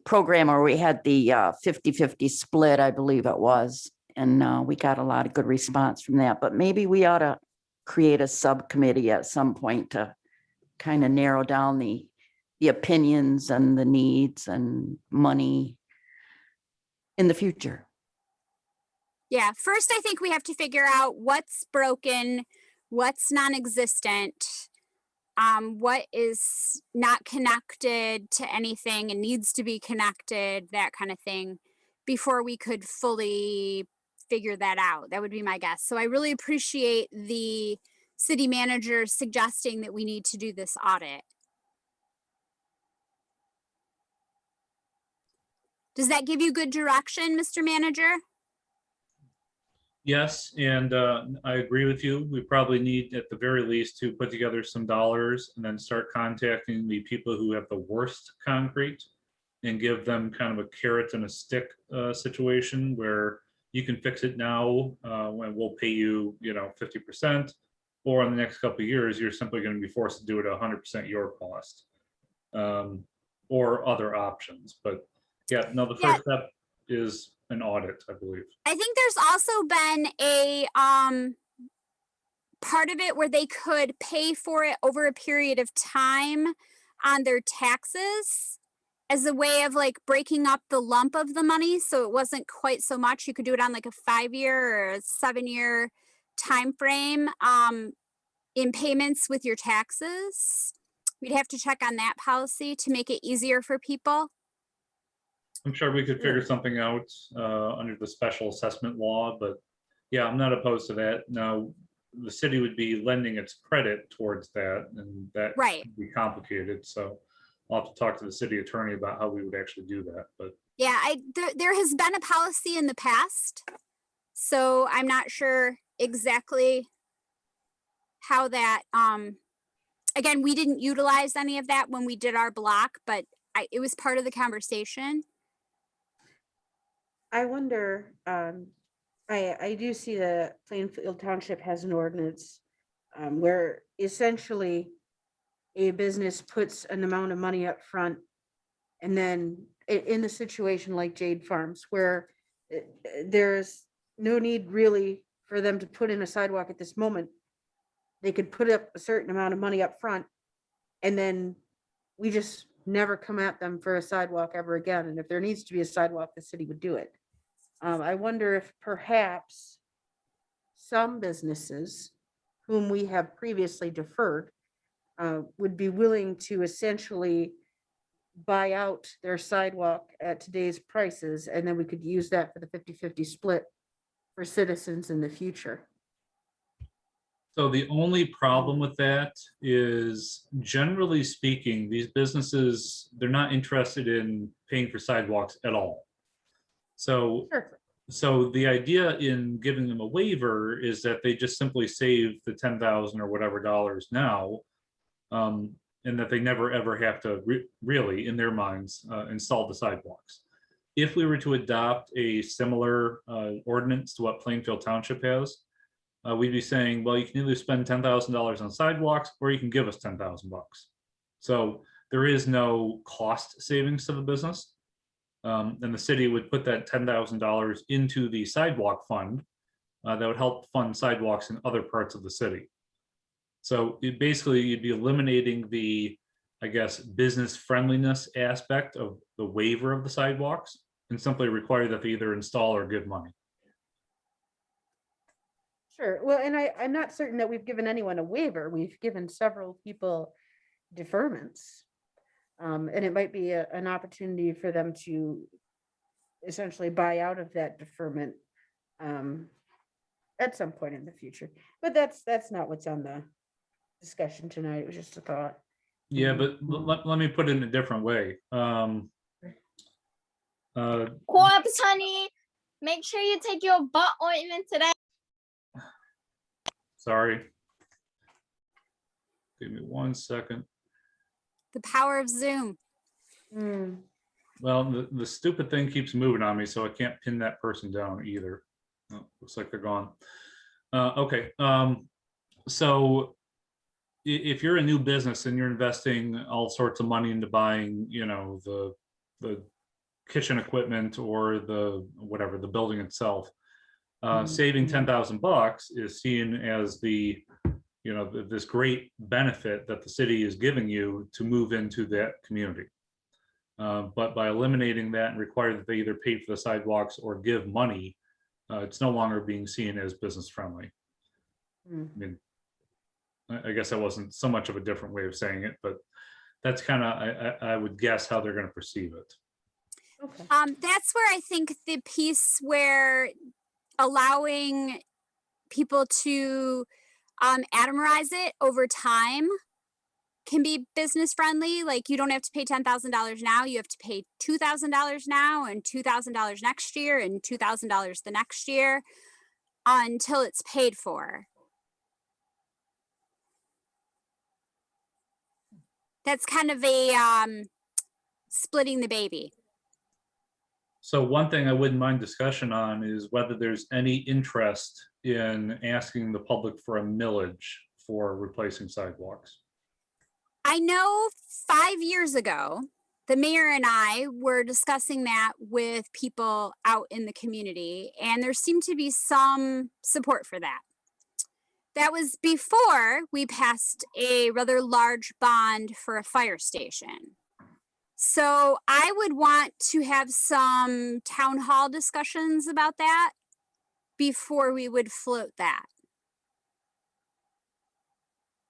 program where we had the 50-50 split, I believe it was. And we got a lot of good response from that, but maybe we ought to create a subcommittee at some point to kind of narrow down the opinions and the needs and money in the future. Yeah, first I think we have to figure out what's broken, what's non-existent, what is not connected to anything and needs to be connected, that kind of thing, before we could fully figure that out. That would be my guess. So I really appreciate the city manager suggesting that we need to do this audit. Does that give you good direction, Mr. Manager? Yes, and I agree with you. We probably need at the very least to put together some dollars and then start contacting the people who have the worst concrete and give them kind of a carrot and a stick situation where you can fix it now and we'll pay you, 50%, or in the next couple of years, you're simply going to be forced to do it at 100% your cost, or other options. But yeah, no, the first step is an audit, I believe. I think there's also been a part of it where they could pay for it over a period of time on their taxes as a way of like breaking up the lump of the money, so it wasn't quite so much. You could do it on like a 5-year or a 7-year time frame in payments with your taxes. We'd have to check on that policy to make it easier for people. I'm sure we could figure something out under the special assessment law, but yeah, I'm not opposed to that. Now, the city would be lending its credit towards that, and that would be complicated. So I'll have to talk to the city attorney about how we would actually do that. But yeah, there has been a policy in the past, so I'm not sure exactly how that. Again, we didn't utilize any of that when we did our block, but it was part of the conversation. I wonder, I do see that Plainfield Township has an ordinance where essentially a business puts an amount of money up front, and then in the situation like Jade Farms, where there's no need really for them to put in a sidewalk at this moment, they could put up a certain amount of money up front, and then we just never come at them for a sidewalk ever again. And if there needs to be a sidewalk, the city would do it. I wonder if perhaps some businesses whom we have previously deferred would be willing to essentially buy out their sidewalk at today's prices, and then we could use that for the 50-50 split for citizens in the future. so the only problem with that is, generally speaking, these businesses, they're not interested in paying for sidewalks at all. So So the idea in giving them a waiver is that they just simply save the 10,000 or whatever dollars now. And that they never ever have to really, in their minds, install the sidewalks. If we were to adopt a similar ordinance to what Plainfield Township has, we'd be saying, well, you can either spend $10,000 on sidewalks or you can give us 10,000 bucks. So there is no cost savings to the business. And the city would put that $10,000 into the sidewalk fund that would help fund sidewalks in other parts of the city. So it basically, you'd be eliminating the, I guess, business friendliness aspect of the waiver of the sidewalks and simply require that they either install or give money. Sure. Well, and I'm not certain that we've given anyone a waiver. We've given several people deferments. And it might be an opportunity for them to essentially buy out of that deferment at some point in the future. But that's not what's on the discussion tonight. It was just a thought. Yeah, but let me put it in a different way. Corpse, honey, make sure you take your butt ointment today. Sorry. Give me 1 second. The power of Zoom. Well, the stupid thing keeps moving on me, so I can't pin that person down either. Oh, looks like they're gone. Okay. So if you're a new business and you're investing all sorts of money into buying, you know, the kitchen equipment or the whatever, the building itself, saving 10,000 bucks is seen as the, you know, this great benefit that the city is giving you to move into that community. But by eliminating that and require that they either pay for the sidewalks or give money, it's no longer being seen as business friendly. I mean, I guess that wasn't so much of a different way of saying it, but that's kind of, I would guess how they're going to perceive it. Okay. That's where I think the piece where allowing people to atomerize it over time can be business friendly. Like you don't have to pay $10,000 now. You have to pay $2,000 now and $2,000 next year and $2,000 the next year until it's paid for. That's kind of a splitting the baby. So one thing I wouldn't mind discussion on is whether there's any interest in asking the public for a millage for replacing sidewalks. I know 5 years ago, the mayor and I were discussing that with people out in the community, and there seemed to be some support for that. That was before we passed a rather large bond for a fire station. So I would want to have some town hall discussions about that before we would float that.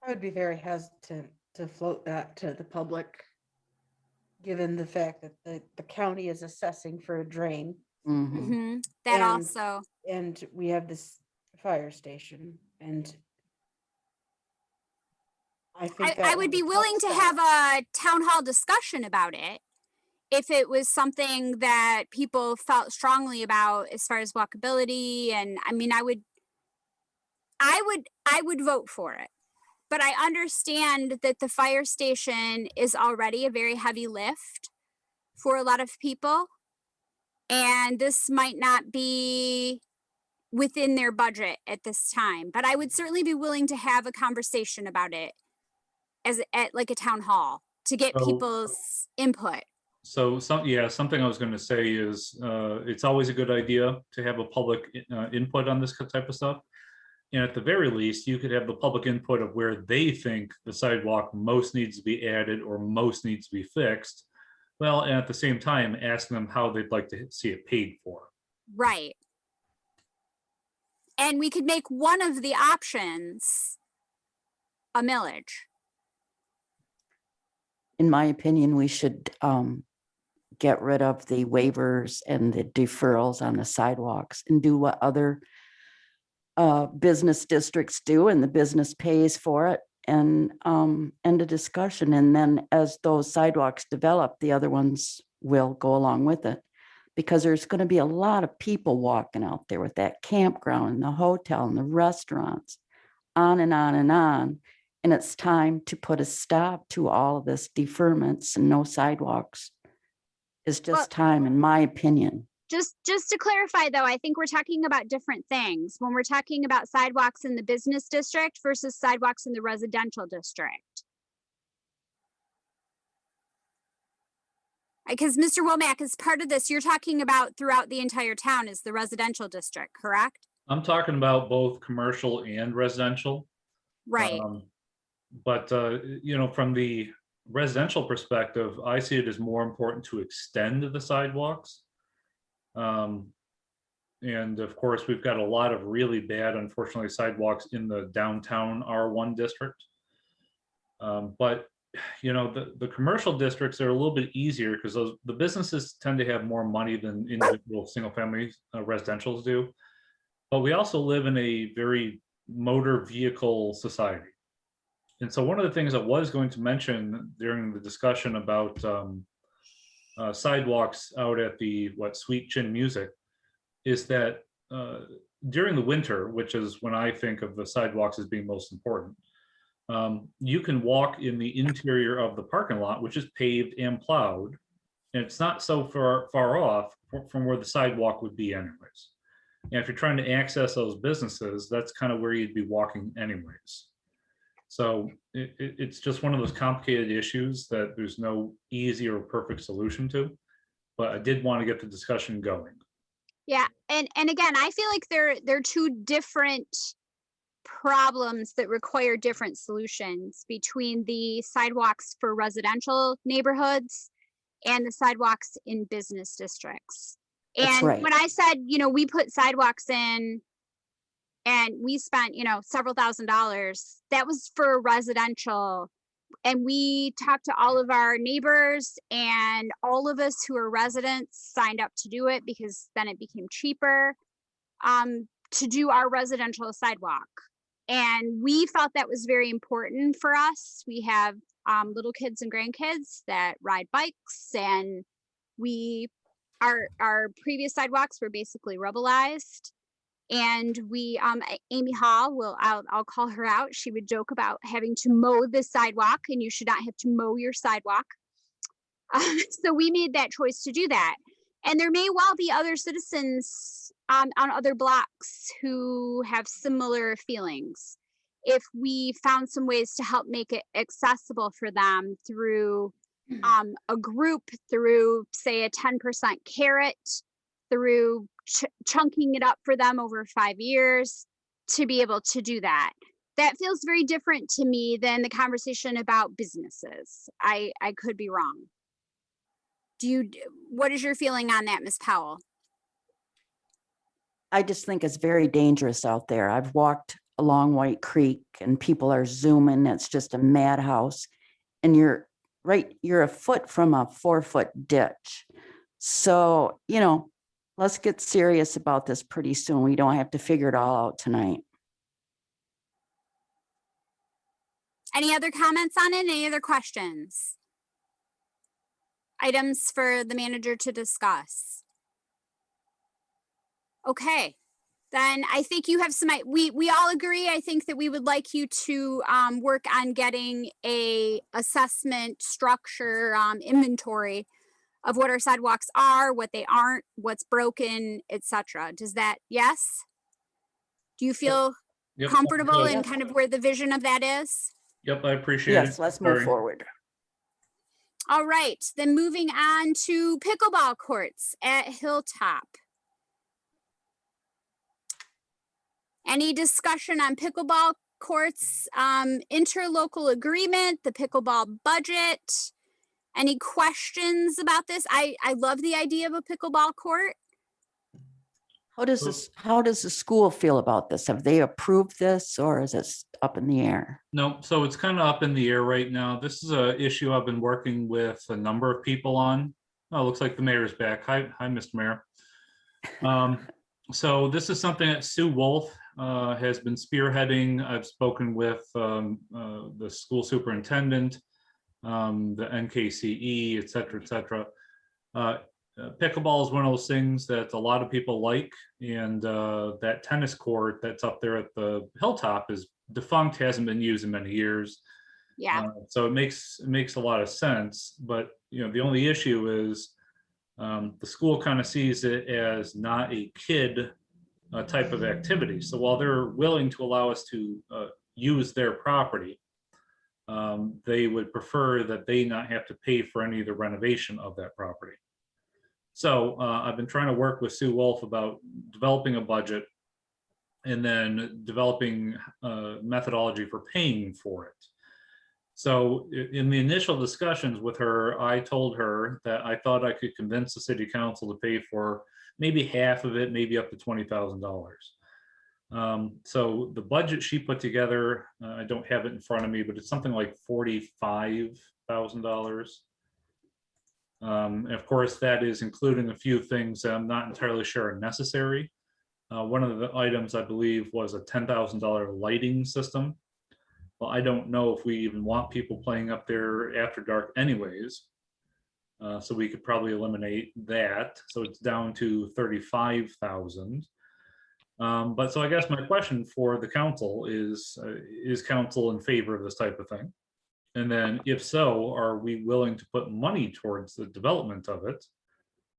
I would be very hesitant to float that to the public, given the fact that the county is assessing for a drain. That also. And we have this fire station, and I think I would be willing to have a town hall discussion about it if it was something that people felt strongly about as far as walkability. And I mean, I would vote for it. But I understand that the fire station is already a very heavy lift for a lot of people. And this might not be within their budget at this time. But I would certainly be willing to have a conversation about it at like a town hall to get people's input. So something I was going to say is it's always a good idea to have a public input on this type of stuff. And at the very least, you could have the public input of where they think the sidewalk most needs to be added or most needs to be fixed. Well, and at the same time, ask them how they'd like to see it paid for. Right. And we could make one of the options a millage. In my opinion, we should get rid of the waivers and the deferrals on the sidewalks and do what other business districts do, and the business pays for it, and end a discussion. And then as those sidewalks develop, the other ones will go along with it. because there's going to be a lot of people walking out there with that campground and the hotel and the restaurants, on and on and on. And it's time to put a stop to all of this deferments and no sidewalks. It's just time, in my opinion. Just to clarify though, I think we're talking about different things when we're talking about sidewalks in the business district versus sidewalks in the residential district. Because Mr. Womack, as part of this, you're talking about throughout the entire town is the residential district, correct? I'm talking about both commercial and residential. Right. But you know, from the residential perspective, I see it as more important to extend the sidewalks. And of course, we've got a lot of really bad, unfortunately, sidewalks in the downtown R1 district. But you know, the commercial districts are a little bit easier because the businesses tend to have more money than individual single family residentials do. But we also live in a very motor vehicle society. And so one of the things I was going to mention during the discussion about sidewalks out at the Sweet Chin Music is that during the winter, which is when I think of the sidewalks as being most important, you can walk in the interior of the parking lot, which is paved and plowed, and it's not so far off from where the sidewalk would be anyways. And if you're trying to access those businesses, that's kind of where you'd be walking anyways. So it's just one of those complicated issues that there's no easy or perfect solution to, but I did want to get the discussion going. Yeah, and again, I feel like they're two different problems that require different solutions between the sidewalks for residential neighborhoods and the sidewalks in business districts. That's And right. when I said, you know, we put sidewalks in and we spent, you know, several $1,000s, that was for residential. And we talked to all of our neighbors, and all of us who are residents signed up to do it because then it became cheaper to do our residential sidewalk. And we felt that was very important for us. We have little kids and grandkids that ride bikes, and our previous sidewalks were basically rubbleized. And we, Amy Hall, I'll call her out. She would joke about having to mow the sidewalk, and you should not have to mow your sidewalk. So we made that choice to do that. And there may well be other citizens on other blocks who have similar feelings. If we found some ways to help make it accessible for them through a group, through say a 10% carrot, through chunking it up for them over 5 years to be able to do that. That feels very different to me than the conversation about businesses. I could be wrong. What is your feeling on that, Ms. Powell? I just think it's very dangerous out there. I've walked along White Creek and people are zooming. It's just a madhouse. And you're a foot from a 4-foot ditch. So, you know, let's get serious about this pretty soon. We don't have to figure it all out tonight. Any other comments on it? Any other questions? Items for the manager to discuss? Okay, then I think you have some, we all agree, I think that we would like you to work on getting a assessment structure inventory of what our sidewalks are, what they aren't, what's broken, etc. Does that, yes? Do you feel comfortable in kind of where the vision of that is? Yep, I appreciate it. Yes, let's move forward. All right, then moving on to pickleball courts at Hilltop. Any discussion on pickleball courts, interlocal agreement, the pickleball budget? Any questions about this? I love the idea of a pickleball court. How does the school feel about this? Have they approved this, or is it up in the air? No, so it's kind of up in the air right now. This is an issue I've been working with a number of people on. Oh, looks like the mayor's back. Hi, Mr. Mayor. So this is something that Sue Wolf has been spearheading. I've spoken with the school superintendent, the NKCE, et cetera, et cetera. pickleball is one of those things that a lot of people like, and that tennis court that's up there at the hilltop is defunct, hasn't been used in many years. Yeah. So it makes a lot of sense, but the only issue is the school kind of sees it as not a kid type of activity. So while they're willing to allow us to use their property, they would prefer that they not have to pay for any of the renovation of that property. So I've been trying to work with Sue Wolf about developing a budget and then developing a methodology for paying for it. So in the initial discussions with her, I told her that I thought I could convince the city council to pay for maybe half of it, maybe up to $20,000. So the budget she put together, I don't have it in front of me, but it's something like $45,000. And of course, that is including a few things that I'm not entirely sure are necessary. One of the items I believe was a $10,000 lighting system. Well, I don't know if we even want people playing up there after dark anyways. So we could probably eliminate that. So it's down to 35,000. But so I guess my question for the council is council in favor of this type of thing? And then if so, are we willing to put money towards the development of it?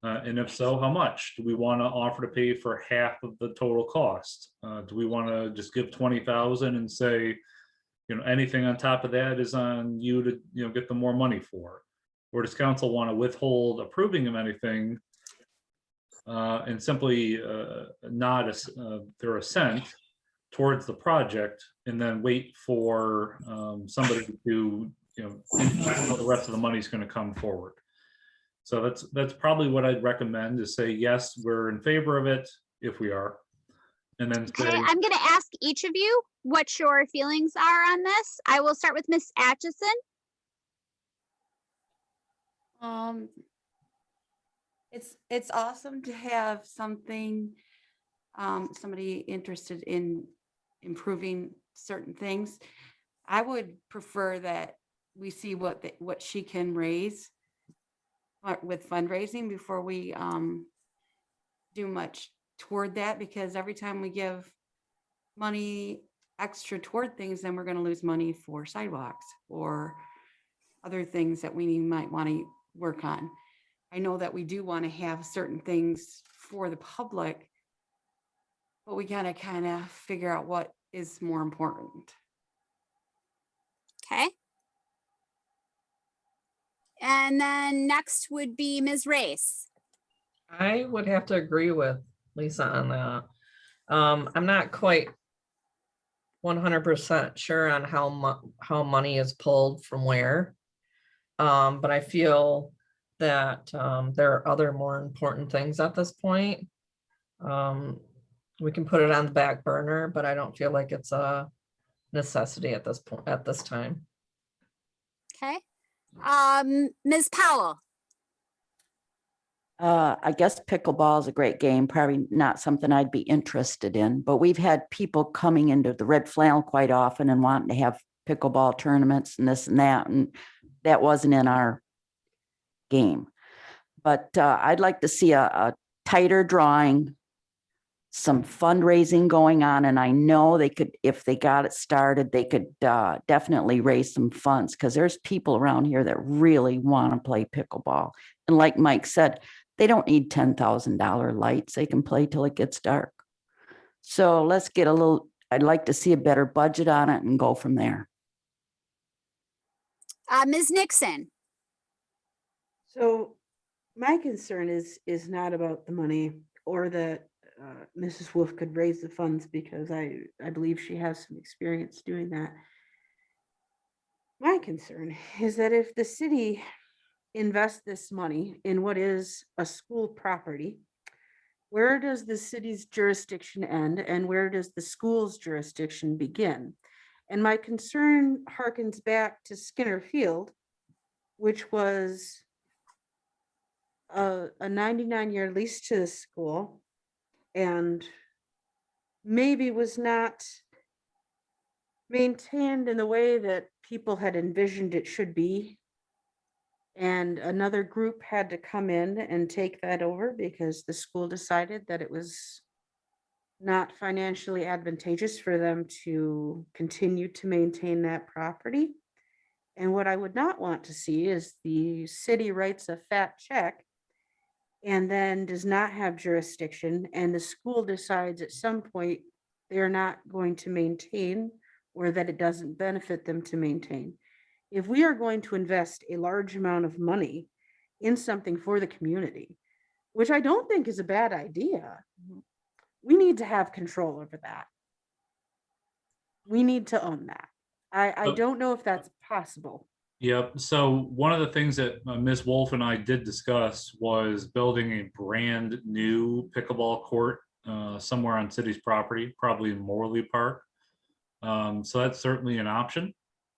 And if so, how much? Do we want to offer to pay for half of the total cost? Do we want to just give 20,000 and say, anything on top of that is on you to, get the more money for? Or does council want to withhold approving of anything and simply nod their assent towards the project and then wait for somebody to, the rest of the money is going to come forward? So that's probably what I'd recommend, is say, yes, we're in favor of it, if we are. And then say, Okay, I'm going to ask each of you what your feelings are on this. I will start with Miss Atchison. It's awesome to have something, somebody interested in improving certain things. I would prefer that we see what she can raise with fundraising before we do much toward that, because every time we give money extra toward things, then we're going to lose money for sidewalks or other things that we might want to work on. I know that we do want to have certain things for the public, but we gotta kind of figure out what is more important. Okay. And then next would be Ms. Race. I would have to agree with Lisa on that. I'm not quite 100% sure on how money is pulled from where, but I feel that there are other more important things at this point. We can put it on the back burner, but I don't feel like it's a necessity at this point, at this time. Okay. Ms. Powell. I guess pickleball is a great game, probably not something I'd be interested in, but we've had people coming into the Red Flannel quite often and wanting to have pickleball tournaments and this and that wasn't in our game. But I'd like to see a tighter drawing, some fundraising going on, and I know they could, if they got it started, they could definitely raise some funds, because there's people around here that really want to play pickleball. And like Mike said, they don't need $10,000 lights. They can play till it gets dark. So let's get I'd like to see a better budget on it and go from there. Ms. Nixon. So my concern is not about the money, or that Mrs. Wolf could raise the funds, because I believe she has some experience doing that. My concern is that if the city invests this money in what is a school property, where does the city's jurisdiction end and where does the school's jurisdiction begin? And my concern harkens back to Skinner Field, which was a 99-year lease to the school, and maybe was not maintained in the way that people had envisioned it should be. And another group had to come in and take that over because the school decided that it was not financially advantageous for them to continue to maintain that property. And what I would not want to see is the city writes a fat check and then does not have jurisdiction, and the school decides at some point they're not going to maintain, or that it doesn't benefit them to maintain. If we are going to invest a large amount of money in something for the community, which I don't think is a bad idea, we need to have control over that. We need to own that. I don't know if that's possible. Yep. So one of the things that Ms. Wolf and I did discuss was building a brand new pickleball court somewhere on city's property, probably in Morley Park. So that's certainly an option.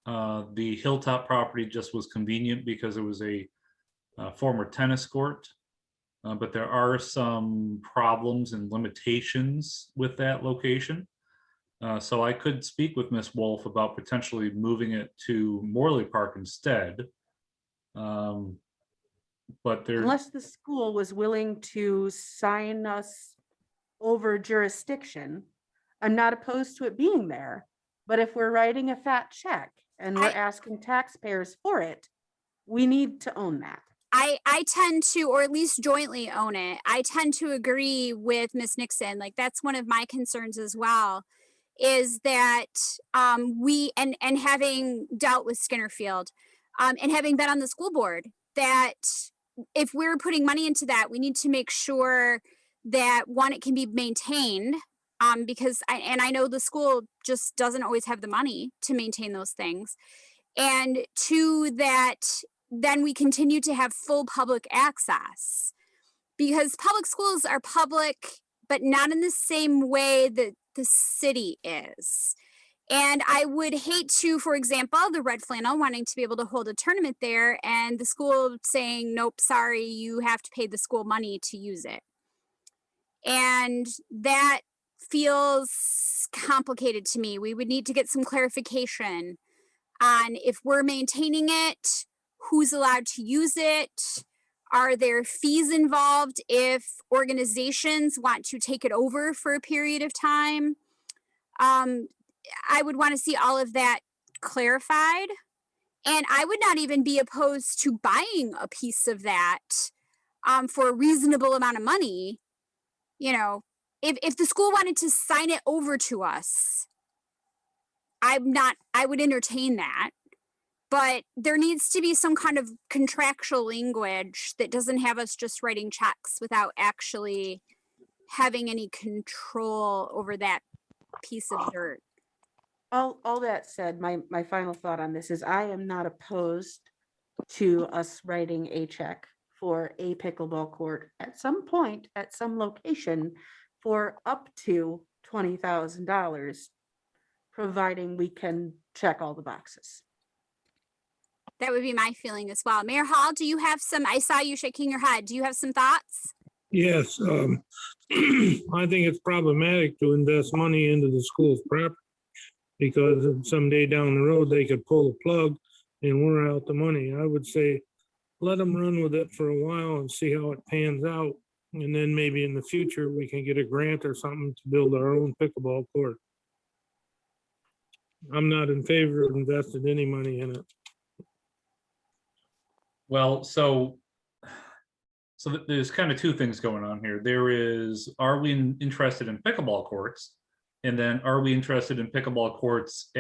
The Hilltop property just was convenient because it was a former tennis court. But there are some problems and limitations with that location. So I could speak with Ms. Wolf about potentially moving it to Morley Park instead. But there, Unless the school was willing to sign us over jurisdiction, I'm not opposed to it being there. But if we're writing a fat check and we're asking taxpayers for it, we need to own that. I tend to, or at least jointly own it. I tend to agree with Ms. Nixon. Like, that's one of my concerns as well, is that we, and having dealt with Skinnerfield and having been on the school board, that if we're putting money into that, we need to make sure that, one, it can be maintained, because I know the school just doesn't always have the money to maintain those things. And two, that then we continue to have full public access, because public schools are public, but not in the same way that the city is. And I would hate to, for example, the Red Flannel wanting to be able to hold a tournament there and the school saying, nope, sorry, you have to pay the school money to use it. And that feels complicated to me. We would need to get some clarification on if we're maintaining it, who's allowed to use it. Are there fees involved if organizations want to take it over for a period of time? I would want to see all of that clarified. And I would not even be opposed to buying a piece of that for a reasonable amount of money. You know, if the school wanted to sign it over to us, I would entertain that. But there needs to be some kind of contractual language that doesn't have us just writing checks without actually having any control over that piece of dirt. All that said, my final thought on this is I am not opposed to us writing a check for a pickleball court at some point, at some location, for up to $20,000, providing we can check all the boxes. That would be my feeling as well. Mayor Hall, do you have some, I saw you shaking your head. Do you have some thoughts? Yes, I think it's problematic to invest money into the school's property, because someday down the road, they could pull the plug and we're out the money. I would say, let them run with it for a while and see how it pans out. And then maybe in the future, we can get a grant or something to build our own pickleball court. I'm not in favor of investing any money in it. well, so there's kind of two things going on here. There is, are we interested in pickleball courts? And then are we interested in pickleball courts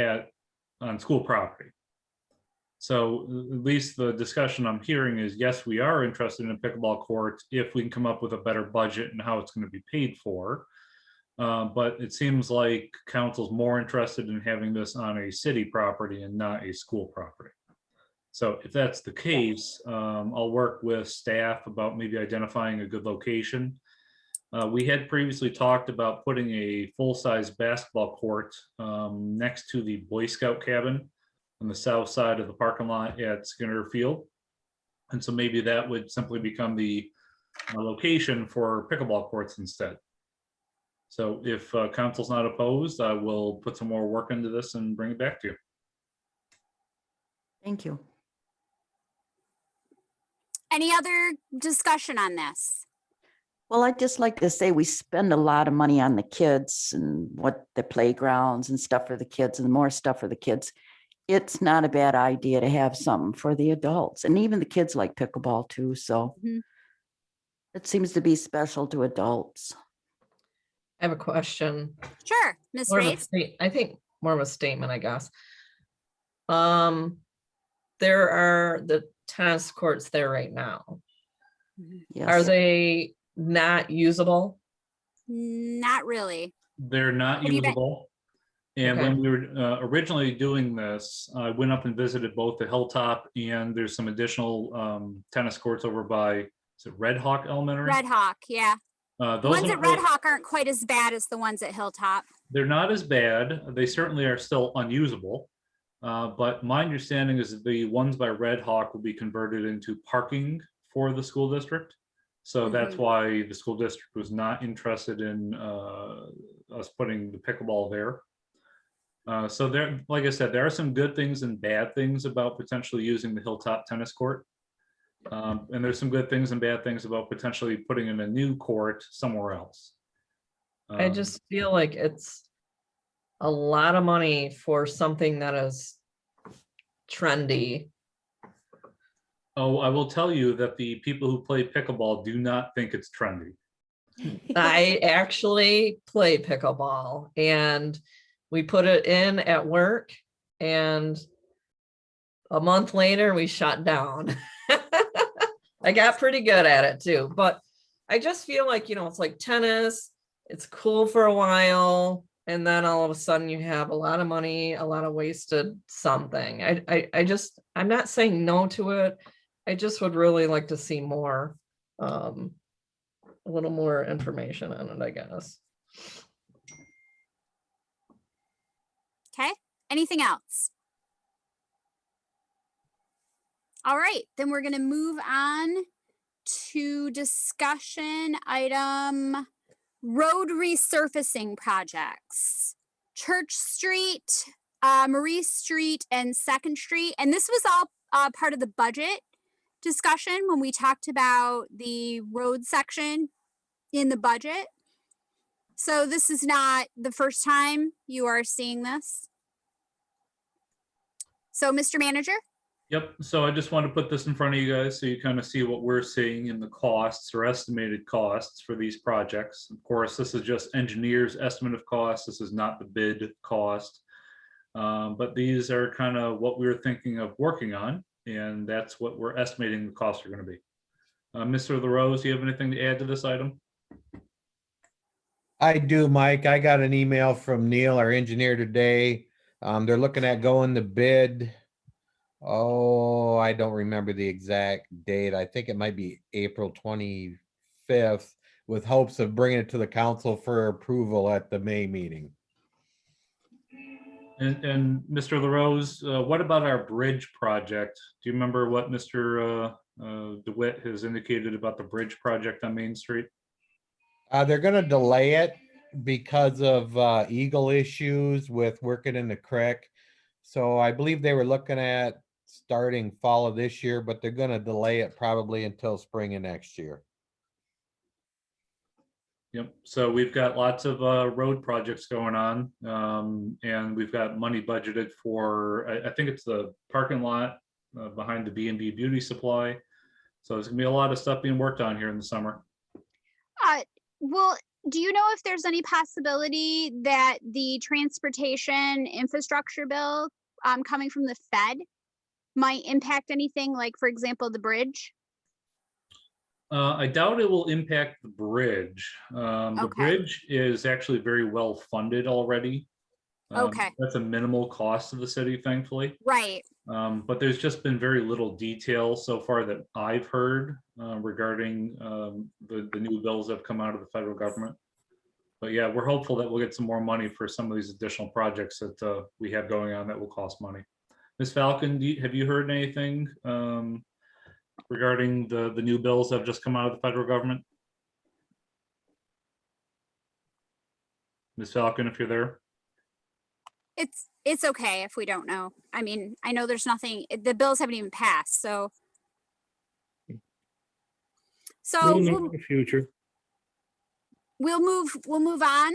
on school property? So at least the discussion I'm hearing is, yes, we are interested in a pickleball court if we can come up with a better budget and how it's going to be paid for. But it seems like council's more interested in having this on a city property and not a school property. So if that's the case, I'll work with staff about maybe identifying a good location. We had previously talked about putting a full-size basketball court next to the Boy Scout cabin on the south side of the parking lot at Skinner Field. And so maybe that would simply become the location for pickleball courts instead. So if council's not opposed, I will put some more work into this and bring it back to you. Thank you. Any other discussion on this? Well, I'd just like to say we spend a lot of money on the kids and what the playgrounds and stuff for the kids and more stuff for the kids. It's not a bad idea to have something for the adults and even the kids like pickleball too. So Mhm. it seems to be special to adults. I have a question. Sure, Ms. More of a Race. I think more of a statement, I guess. There are the tennis courts there right now. Are Yes. they not usable? Not really. They're not What do you think? usable. And Okay. when we were originally doing this, I went up and visited both the Hilltop and there's some additional tennis courts over by, is it Red Hawk Elementary? Red Hawk, yeah. The Those ones at aren't Red really- Hawk aren't quite as bad as the ones at Hilltop. They're not as bad. They certainly are still unusable. But my understanding is that the ones by Red Hawk will be converted into parking for the school district. So that's why the school district was not interested in us putting the pickleball there. So there, like I said, there are some good things and bad things about potentially using the Hilltop tennis court. And there's some good things and bad things about potentially putting in a new court somewhere else. I just feel like it's a lot of money for something that is trendy. Oh, I will tell you that the people who play pickleball do not think it's trendy. I actually play pickleball and we put it in at work and a month later we shut down. I got pretty good at it too, but I just feel like, it's like tennis, it's cool for a while. And then all of a sudden you have a lot of money, a lot of wasted something. I'm not saying no to it. I just would really like to see more, a little more information on it, I guess. Okay, anything else? All right, then we're gonna move on to discussion item road resurfacing projects. Church Street, Marie Street, and Second Street. And this was all part of the budget discussion when we talked about the road section in the budget. So this is not the first time you are seeing this. So, Mr. Manager? Yep, so I just want to put this in front of you guys so you kind of see what we're seeing in the costs or estimated costs for these projects. Of course, this is just engineer's estimate of costs. This is not the bid cost. But these are kind of what we were thinking of working on, and that's what we're estimating the costs are going to be. Mr. LaRose, do you have anything to add to this item? I do, Mike. I got an email from Neil, our engineer today. They're looking at going to bid. Oh, I don't remember the exact date. I think it might be April 25th, with hopes of bringing it to the council for approval at the May meeting. And Mr. LaRose, what about our bridge project? Do you remember what Mr. DeWitt has indicated about the bridge project on Main Street? They're going to delay it because of eagle issues with working in the creek. So I believe they were looking at starting fall of this year, but they're going to delay it probably until spring of next year. Yep, so we've got lots of road projects going on, and we've got money budgeted for, I think it's the parking lot behind the B&B Beauty Supply. So there's gonna be a lot of stuff being worked on here in the summer. Well, do you know if there's any possibility that the transportation infrastructure bill coming from the Fed might impact anything, like, for example, the bridge? I doubt it will impact the bridge. The bridge is actually very well funded already. Okay. That's a minimal cost to the city, thankfully. Right. But there's just been very little detail so far that I've heard regarding the new bills that have come out of the federal government. But yeah, we're hopeful that we'll get some more money for some of these additional projects that we have going on that will cost money. Ms. Falcon, have you heard anything regarding the new bills that have just come out of the federal government? Ms. Falcon, if you're there. It's okay if we don't know. I mean, I know there's nothing, the bills haven't even passed, so. So We'll know in the future. we'll move on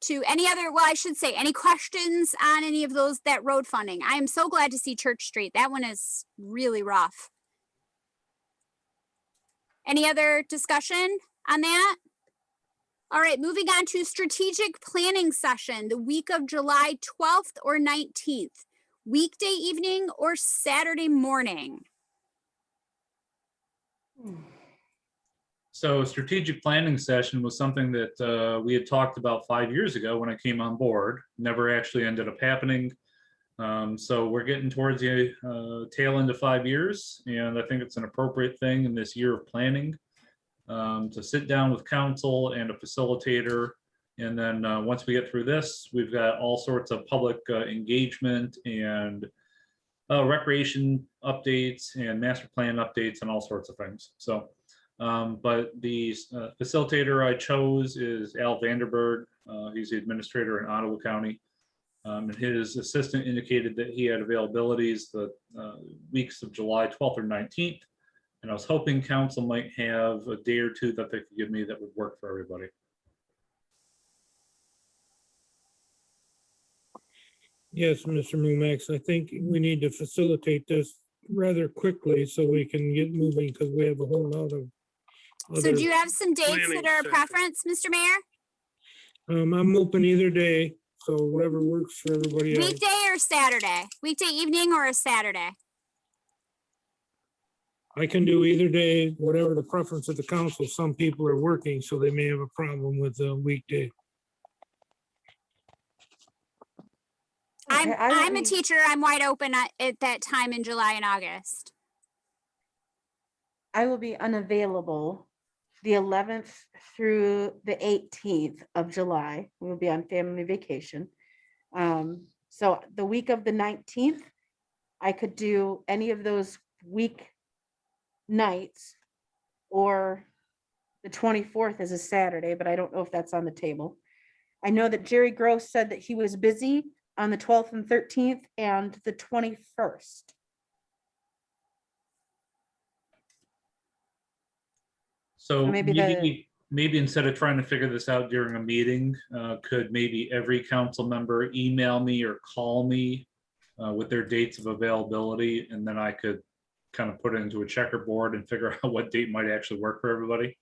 to any other, well, I should say, any questions on any of those, that road funding? I am so glad to see Church Street. That one is really rough. Any other discussion on that? All right, moving on to strategic planning session, the week of July 12th or 19th, weekday evening or Saturday morning. So strategic planning session was something that we had talked about 5 years ago when I came on board, never actually ended up happening. So we're getting towards the tail end of 5 years, and I think it's an appropriate thing in this year of planning to sit down with council and a facilitator. And then once we get through this, we've got all sorts of public engagement and recreation updates and master plan updates and all sorts of things. So, but the facilitator I chose is Al Vanderberg. He's the administrator in Ottawa County. And his assistant indicated that he had availabilities the weeks of July 12th or 19th. And I was hoping council might have a day or two that they could give me that would work for everybody. Yes, Mr. Mumax, I think we need to facilitate this rather quickly so we can get moving because we have a whole lot of. So do you have some dates planning that are a sessions. preference, Mr. Mayor? I'm open either day, so whatever works for everybody else. Weekday or Saturday? Weekday evening or a Saturday? I can do either day, whatever the preference of the council. Some people are working, so they may have a problem with the weekday. I'm a teacher. I'm wide open at that time in July and August. I will be unavailable the 11th through the 18th of July. We'll be on family vacation. So the week of the 19th, I could do any of those week nights, or the 24th is a Saturday, but I don't know if that's on the table. I know that Jerry Gross said that he was busy on the 12th and 13th and the 21st. So maybe maybe instead of trying to figure this out during a meeting, could maybe every council member email me or call me with their dates of availability, and then I could kind of put it into a checkerboard and figure out what date might actually work for everybody?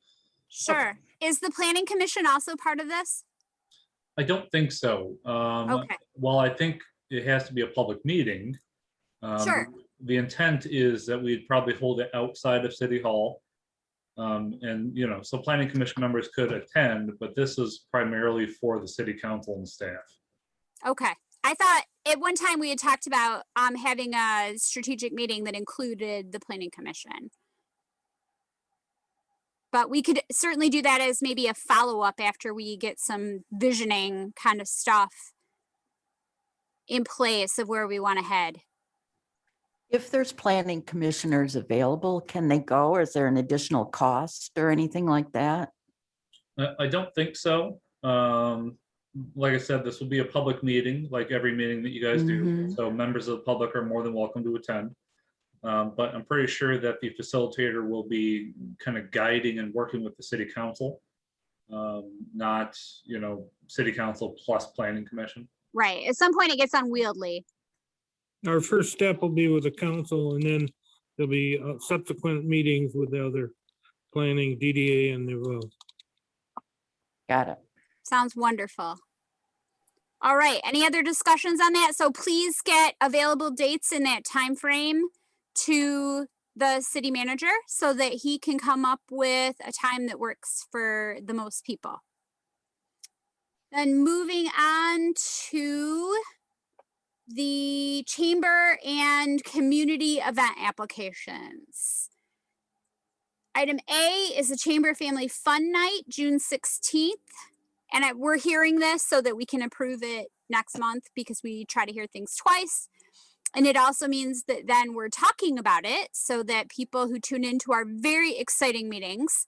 Sure. Is the planning commission also part of this? I don't think so. Okay. While I think it has to be a public meeting, Sure. the intent is that we'd probably hold it outside of City Hall. And, you know, so planning commission members could attend, but this is primarily for the city council and staff. Okay. I thought at one time we had talked about having a strategic meeting that included the planning commission. But we could certainly do that as maybe a follow-up after we get some visioning kind of stuff in place of where we want to head. If there's planning commissioners available, can they go? Or is there an additional cost or anything like that? I don't think so. Like I said, this will be a public meeting, like every meeting that you guys do. Mhm. So members of the public are more than welcome to attend. But I'm pretty sure that the facilitator will be kind of guiding and working with the city council, not, you know, city council plus planning commission. Right. At some point it gets unwieldy. Our first step will be with the council, and then there'll be subsequent meetings with the other planning, DDA, and the. Got it. Sounds wonderful. All right. Any other discussions on that? So please get available dates in that time frame to the city manager so that he can come up with a time that works for the most people. Then moving on to the chamber and community event applications. Item A is the Chamber Family Fun Night, June 16th. And we're hearing this so that we can approve it next month because we try to hear things twice. And it also means that then we're talking about it so that people who tune into our very exciting meetings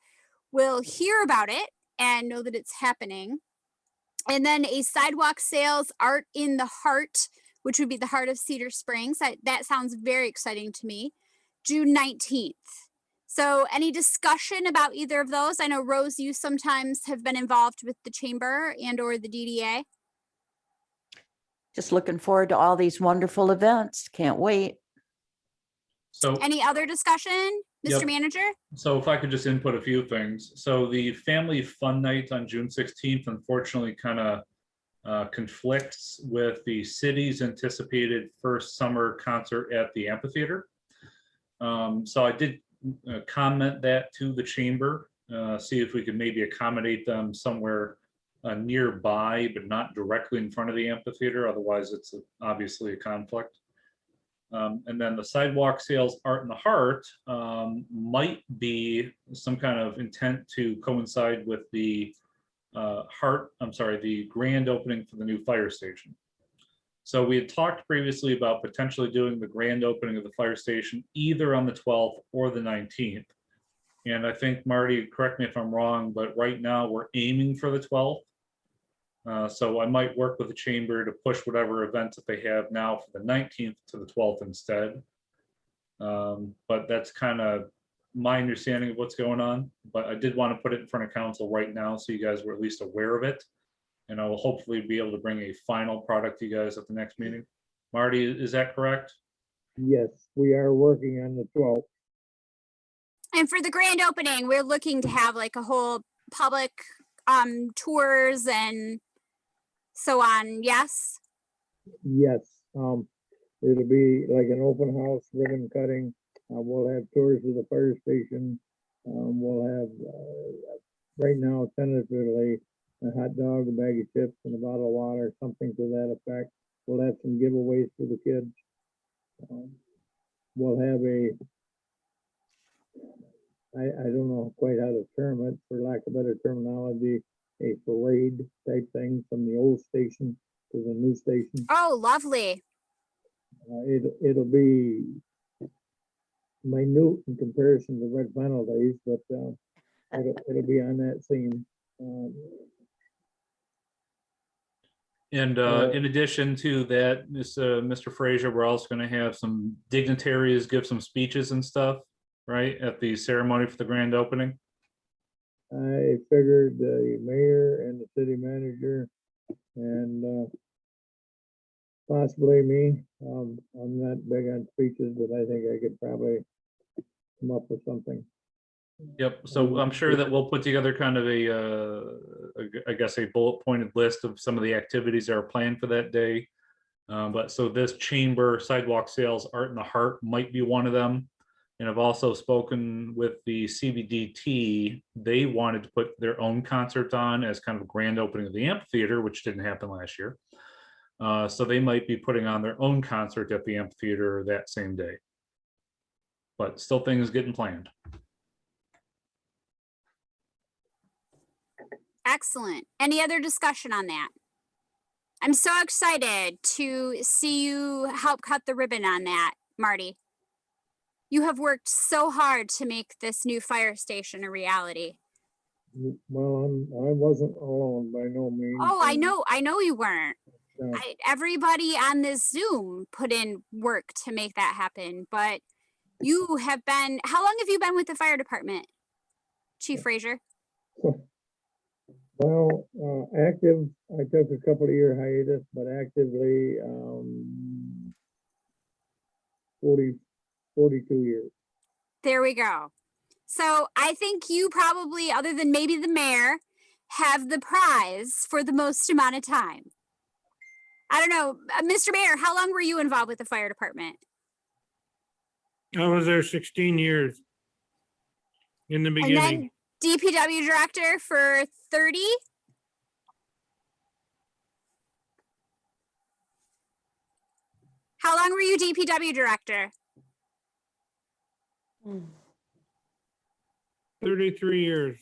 will hear about it and know that it's happening. And then a sidewalk sales Art in the Heart, which would be the heart of Cedar Springs. That sounds very exciting to me. June 19th. So any discussion about either of those? I know Rose, you sometimes have been involved with the chamber and or the DDA. Just looking forward to all these wonderful events. Can't wait. So, Any other discussion, Mr. Yep. Manager? so if I could just input a few things. So the family fun night on June 16th, unfortunately, kind of conflicts with the city's anticipated first summer concert at the amphitheater. So I did comment that to the chamber, see if we could maybe accommodate them somewhere nearby, but not directly in front of the amphitheater. Otherwise, it's obviously a conflict. And then the sidewalk sales Art in the Heart might be some kind of intent to coincide with the the grand opening for the new fire station. So we had talked previously about potentially doing the grand opening of the fire station either on the 12th or the 19th. And I think, Marty, correct me if I'm wrong, but right now we're aiming for the 12th. So I might work with the chamber to push whatever events that they have now for the 19th to the 12th instead. But that's kind of my understanding of what's going on. But I did want to put it in front of council right now so you guys were at least aware of it. And I will hopefully be able to bring a final product to you guys at the next meeting. Marty, is that correct? Yes, we are working on the 12th. And for the grand opening, we're looking to have like a whole public tours and so on. Yes. Yes, it'll be like an open house, ribbon cutting. We'll have tours of the fire station. We'll have, right now, tentatively, a hot dog, a bag of chips, and a bottle of water, something to that effect. We'll have some giveaways for the kids. We'll have I don't know quite how to term it, for lack of better terminology, a parade type thing from the old station to the new station. Oh, lovely. It'll be minute in comparison to Red Flannel days, but it'll be on that scene. And in addition to that, Mr. Frazier, we're also going to have some dignitaries give some speeches and stuff, right, at the ceremony for the grand opening. I figured the mayor and the city manager and possibly me. I'm not big on speeches, but I think I could probably come up with something. Yep. So I'm sure that we'll put together kind of I guess a bullet pointed list of some of the activities that are planned for that day. But so this chamber sidewalk sales Art in the Heart might be one of them. And I've also spoken with the CBDT. They wanted to put their own concert on as kind of a grand opening of the amphitheater, which didn't happen last year. So they might be putting on their own concert at the amphitheater that same day. But still things getting planned. Excellent. Any other discussion on that? I'm so excited to see you help cut the ribbon on that, Marty. You have worked so hard to make this new fire station a reality. Well, I wasn't alone by no means. Oh, I know you weren't. Yeah. Everybody on this Zoom put in work to make that happen, but you have been, how long have you been with the fire department, Chief Frazier? Well, active, I took a couple of year hiatus, but actively 42 years. There we go. So I think you probably, other than maybe the mayor, have the prize for the most amount of time. I don't know, Mr. Mayor, how long were you involved with the fire department? I was there 16 years in the beginning. And then DPW director for 30? How long were you DPW director? 33 years.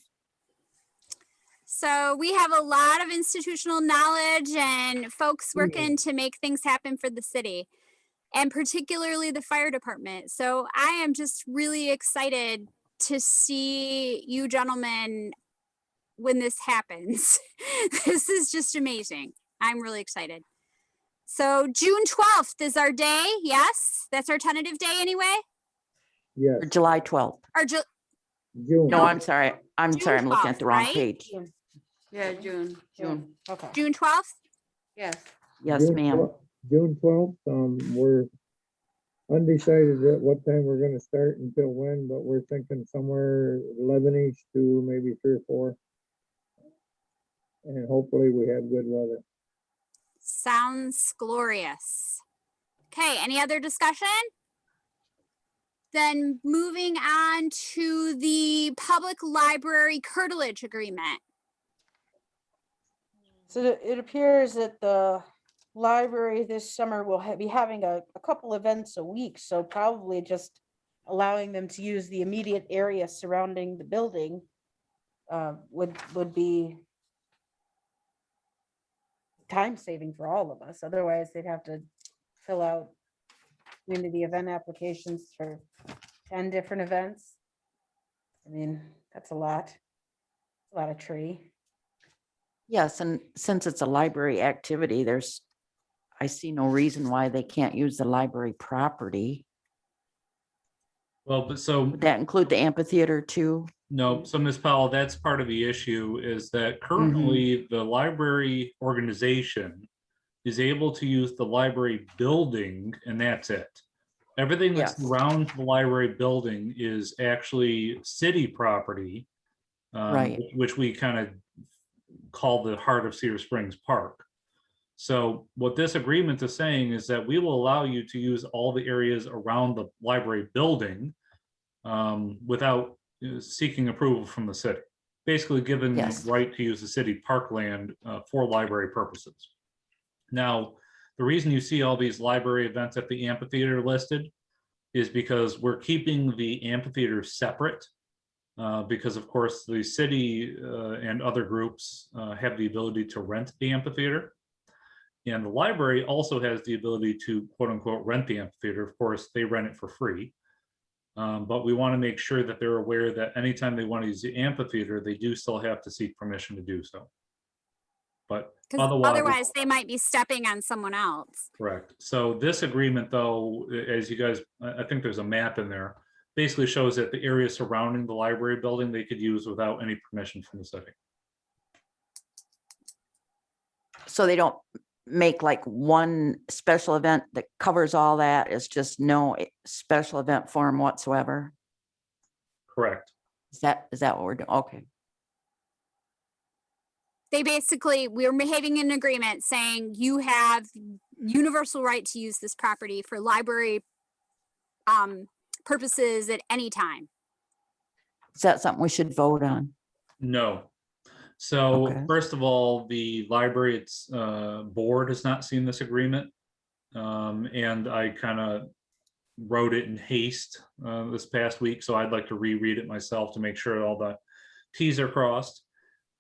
So we have a lot of institutional knowledge and folks working to make things happen for the city, and particularly the fire department. So I am just really excited to see you gentlemen when this happens. This is just amazing. I'm really excited. So June 12th is our day. Yes, that's our tentative day anyway. Yes. July 12th. Or June. No, I'm sorry. I'm June sorry. I'm looking at 12th, the wrong right? page. Yeah, June. Okay. June 12th? Yes. Yes, June ma'am. 12th June 12th, we're undecided at what time we're gonna start until when, but we're thinking somewhere 11-ish to maybe 3 or 4. And hopefully we have good weather. Sounds glorious. Okay, any other discussion? Then moving on to the public library curtilage agreement. So it appears that the library this summer will be having a couple events a week, so probably just allowing them to use the immediate area surrounding the building would be time saving for all of us. Otherwise, they'd have to fill out community event applications for 10 different events. I mean, that's a lot of tree. Yes, and since it's a library activity, I see no reason why they can't use the library property. Well, but so Would that include the amphitheater too? no, so Ms. Powell, that's part of the issue is that currently the library organization is able to use the library building and that's it. Everything that's Yes. around the library building is actually city property, Right. which we kind of call the heart of Cedar Springs Park. So what this agreement is saying is that we will allow you to use all the areas around the library building without seeking approval from the city. Basically giving them Yes. the right to use the city parkland for library purposes. Now, the reason you see all these library events at the amphitheater listed is because we're keeping the amphitheater separate because of course the city and other groups have the ability to rent the amphitheater. And the library also has the ability to quote unquote rent the amphitheater. Of course, they rent it for free. But we want to make sure that they're aware that anytime they want to use the amphitheater, they do still have to seek permission to do so. But Otherwise they might be stepping on someone else. correct. So this agreement though, as you guys, I think there's a map in there, basically shows that the area surrounding the library building, they could use without any permission from the city. So they don't make like one special event that covers all that. It's just no special event form whatsoever. Correct. Is that what we're doing? Okay. They basically, we're having an agreement saying you have universal right to use this property for library purposes at any time. Is that something we should vote on? No. So Okay. first of all, the library, its board has not seen this agreement. And I kind of wrote it in haste this past week. So I'd like to reread it myself to make sure all the T's are crossed.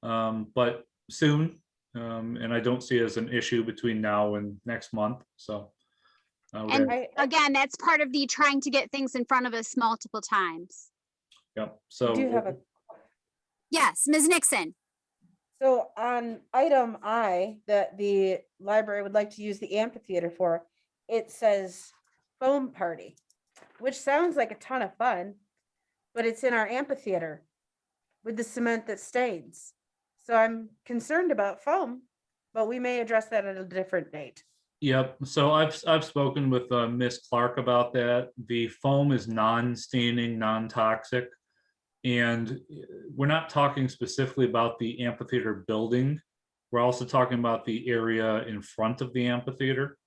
But soon, and I don't see it as an issue between now and next month. So. And again, that's part of the trying to get things in front of us multiple times. Yep. So. I do have a Yes, Ms. Nixon. So on item I, that the library would like to use the amphitheater for, it says foam party, which sounds like a ton of fun, but it's in our amphitheater with the cement that stains. So I'm concerned about foam, but we may address that at a different date. Yep. So I've spoken with Miss Clark about that. The foam is non-staining, non-toxic. And we're not talking specifically about the amphitheater building. We're also talking about the area in front of the amphitheater.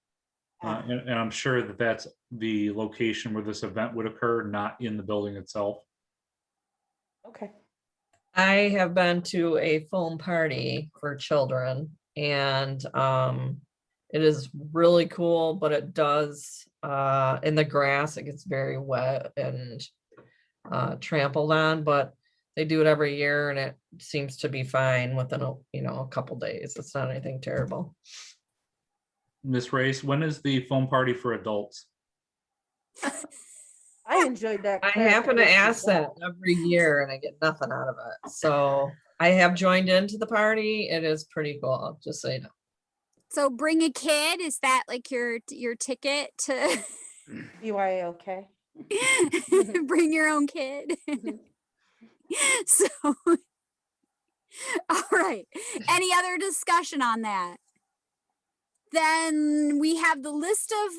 And I'm sure that that's the location where this event would occur, not in the building itself. Okay. I have been to a foam party for children and it is really cool, but it does in the grass, it gets very wet and trampled on, but they do it every year and it seems to be fine within a couple days. It's not anything terrible. Miss Race, when is the foam party for adults? I enjoyed that. I happen to ask that every year and I get nothing out of it. So I have joined into the party. It is pretty cool, just so you know. So bring a kid, is that like your ticket to BYOK? bring your own kid? So, all right. Any other discussion on that? Then we have the list of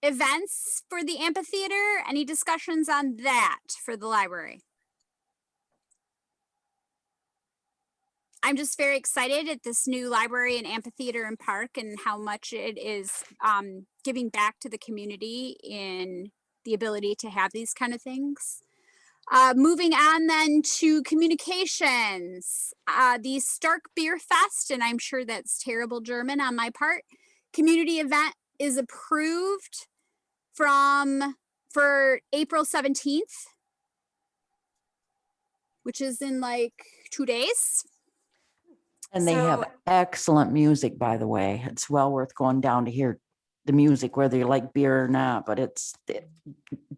events for the amphitheater. Any discussions on that for the library? I'm just very excited at this new library and amphitheater and park and how much it is giving back to the community in the ability to have these kind of things. Moving on then to communications, the Stark Beer Fest, and I'm sure that's terrible German on my part, community event is approved for April 17th, which is in like 2 days. And they have So- excellent music, by the way. It's well worth going down to hear the music, whether you like beer or not, but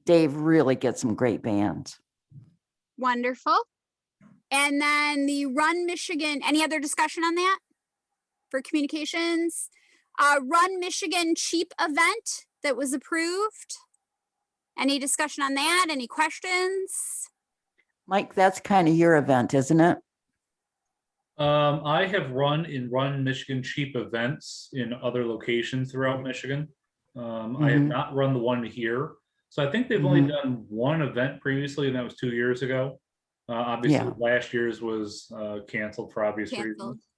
Dave really gets some great bands. Wonderful. And then the Run Michigan, any other discussion on that for communications? Run Michigan cheap event that was approved. Any discussion on that? Any questions? Mike, that's kind of your event, isn't it? I have run Michigan cheap events in other locations throughout Michigan. I have Mhm. not run the one here. So I think they've only done one event previously, and that was 2 years ago. Obviously, Yeah. last year's was canceled for obvious Canceled. reasons.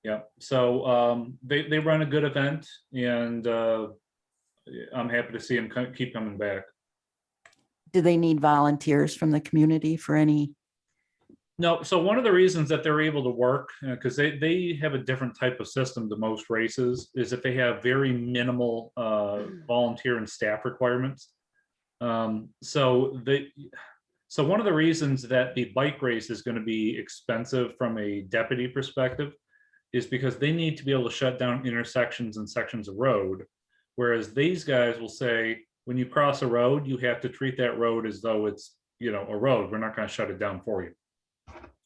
Yeah, so they run a good event, and I'm happy to see them keep coming back. Do they need volunteers from the community for any? No, so one of the reasons that they're able to work, because they have a different type of system to most races, is that they have very minimal volunteer and staff requirements. So one of the reasons that the bike race is going to be expensive from a deputy perspective is because they need to be able to shut down intersections and sections of road. Whereas these guys will say, when you cross a road, you have to treat that road as though it's, a road. We're not going to shut it down for you.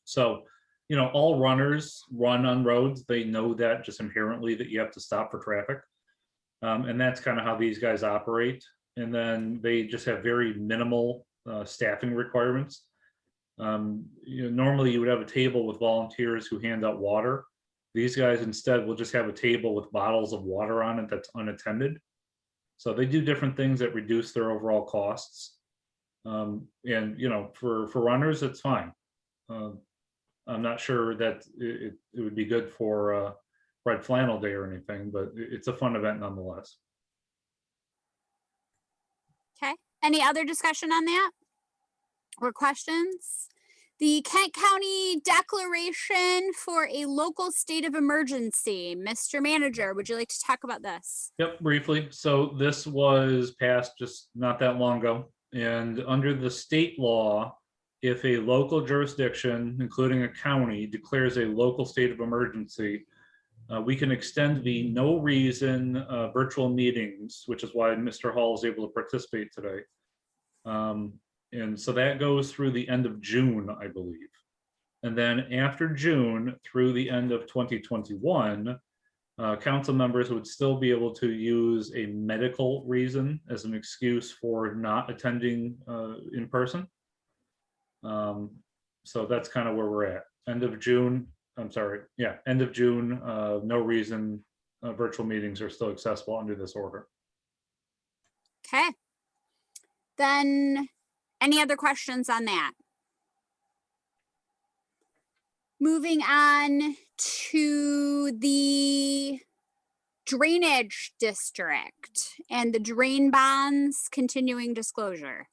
So, all runners run on roads. They know that just inherently that you have to stop for traffic. And that's kind of how these guys operate. And then they just have very minimal staffing requirements. Normally you would have a table with volunteers who hand out water. These guys instead will just have a table with bottles of water on it that's unattended. So they do different things that reduce their overall costs. And for runners, it's fine. I'm not sure that it would be good for Red Flannel Day or anything, but it's a fun event nonetheless. Okay. Any other discussion on that or questions? The Kent County Declaration for a Local State of Emergency. Mr. Manager, would you like to talk about this? Yep, briefly. So this was passed just not that long ago. And under the state law, if a local jurisdiction, including a county, declares a local state of emergency, we can extend the no reason virtual meetings, which is why Mr. Hall is able to participate today. And so that goes through the end of June, I believe. And then after June through the end of 2021, council members would still be able to use a medical reason as an excuse for not attending in person. So that's kind of where we're at. End of June, no reason virtual meetings are still accessible under this order. Okay. Then any other questions on that? Moving on to the drainage district and the drain bonds continuing disclosure.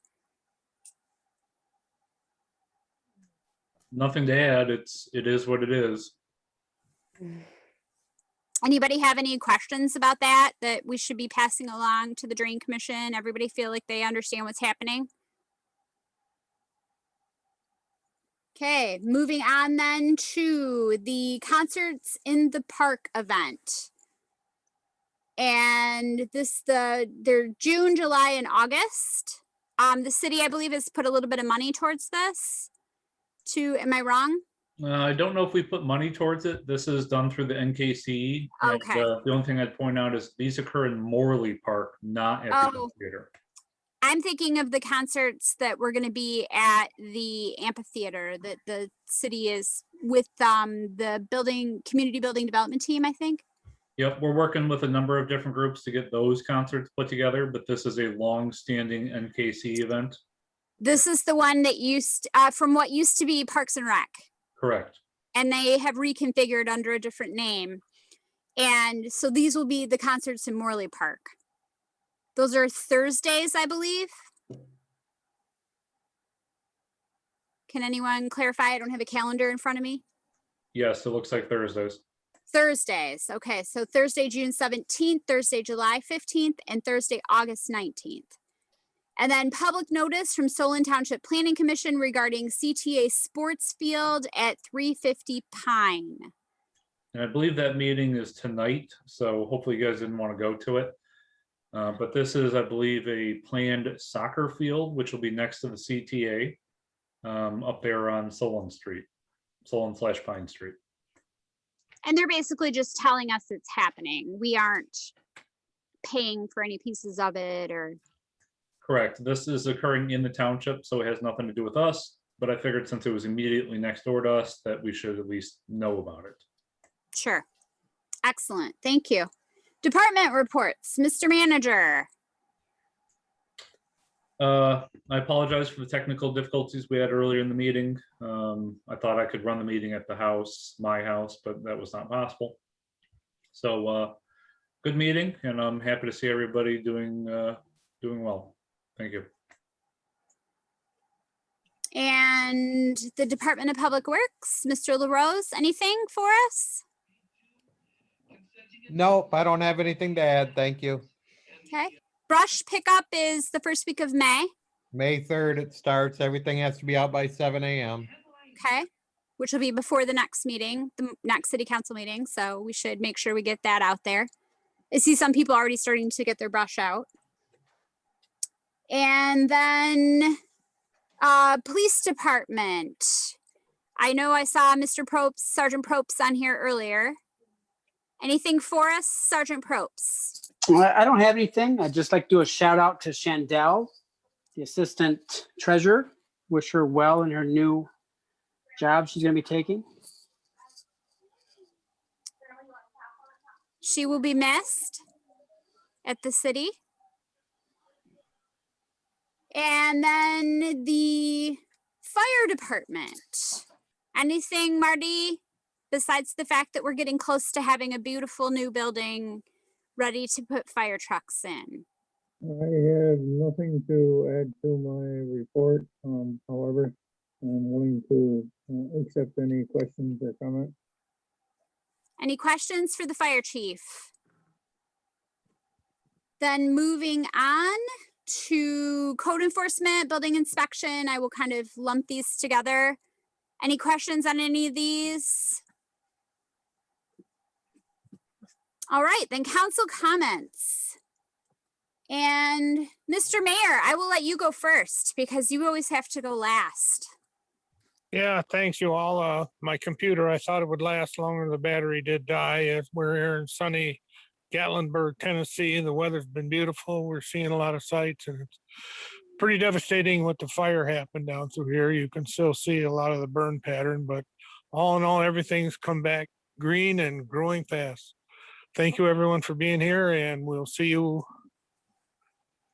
Nothing to add. It is what it is. Anybody have any questions about that we should be passing along to the Drain Commission? Everybody feel like they understand what's happening? Okay, moving on then to the Concerts in the Park event. And they're June, July, and August. The city, I believe, has put a little bit of money towards this. Am I wrong? I don't know if we put money towards it. This is done through the NKC. Okay. And, the only thing I'd point out is these occur in Morley Park, not at the theater. I'm thinking of the concerts that were going to be at the amphitheater that the city is with the community building development team, I think. Yep, we're working with a number of different groups to get those concerts put together, but this is a long-standing NKC event. This is the one that from what used to be Parks and Rec. Correct. And they have reconfigured under a different name. And so these will be the concerts in Morley Park. Those are Thursdays, I believe. Can anyone clarify? I don't have a calendar in front of me. Yes, it looks like Thursdays. Thursdays. Okay, so Thursday, June 17th, Thursday, July 15th, and Thursday, August 19th. And then public notice from Solon Township Planning Commission regarding CTA Sports Field at 350 Pine. And I believe that meeting is tonight, so hopefully you guys didn't want to go to it. But this is, I believe, a planned soccer field, which will be next to the CTA up there on Solon Street, Solon/Pine Street. And they're basically just telling us it's happening. We aren't paying for any pieces of it or. Correct. This is occurring in the township, so it has nothing to do with us. But I figured since it was immediately next door to us that we should at least know about it. Sure. Excellent. Thank you. Department reports, Mr. Manager. I apologize for the technical difficulties we had earlier in the meeting. I thought I could run the meeting at the house, my house, but that was not possible. So good meeting, and I'm happy to see everybody doing well. Thank you. And the Department of Public Works, Mr. LaRose, anything for us? Nope, I don't have anything to add. Thank you. Okay. Brush pickup is the first week of May. May 3rd it starts. Everything has to be out by 7 a.m. Okay. Which will be before the next meeting, the next city council meeting. So we should make sure we get that out there. I see some people already starting to get their brush out. And then police department. I know I saw Mr. Probst, Sergeant Probst on here earlier. Anything for us, Sergeant Probst? I don't have anything. I'd just like to do a shout out to Chandel, the assistant treasurer. Wish her well in her new job she's going to be taking. She will be missed at the city. And then the fire department. Anything, Marty, besides the fact that we're getting close to having a beautiful new building ready to put fire trucks in? I have nothing to add to my report. However, I'm willing to accept any questions or comments. Any questions for the fire chief? Then moving on to code enforcement, building inspection, I will kind of lump these together. Any questions on any of these? All right, then council comments. And Mr. Mayor, I will let you go first because you always have to go last. Yeah, thanks you all. My computer, I thought it would last longer. The battery did die. As we're here in sunny Gatlinburg, Tennessee. The weather's been beautiful. We're seeing a lot of sights, and it's pretty devastating what the fire happened down through here. You can still see a lot of the burn pattern, but all in all, everything's come back green and growing fast. Thank you everyone for being here, and we'll see you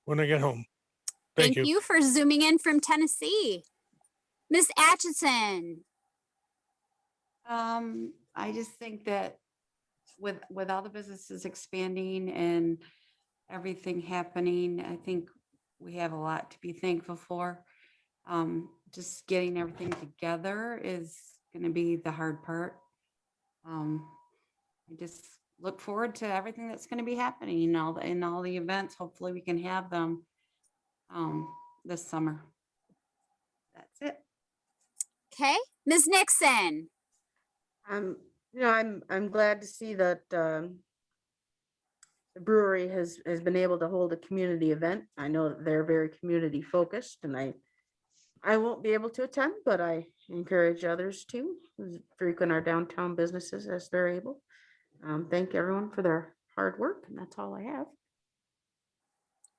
when I get home. Thank you for zooming in from Tennessee. Ms. Atchison. I just think that with all the businesses expanding and everything happening, I think we have a lot to be thankful for. Just getting everything together is going to be the hard part. I just look forward to everything that's going to be happening in all the events. Hopefully we can have them this summer. That's it. Okay, Ms. Nixon. I'm glad to see that the brewery has been able to hold a community event. I know that they're very community focused, and I won't be able to attend, but I encourage others to frequent our downtown businesses as they're able. Thank everyone for their hard work, and that's all I have.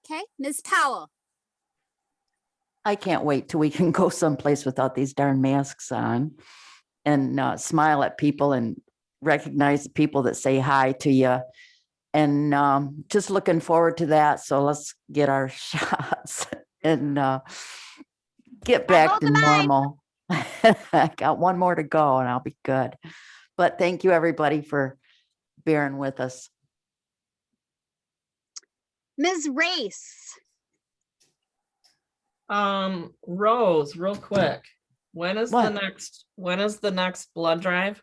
Okay, Ms. Powell. I can't wait till we can go someplace without these darn masks on and smile at people and recognize the people that say hi to you. And just looking forward to that. So let's get our shots and get back to normal. I got one more to go and I'll be good. But thank you, everybody, for bearing with us. Ms. Race. Rose, real quick. When is What? the next blood drive?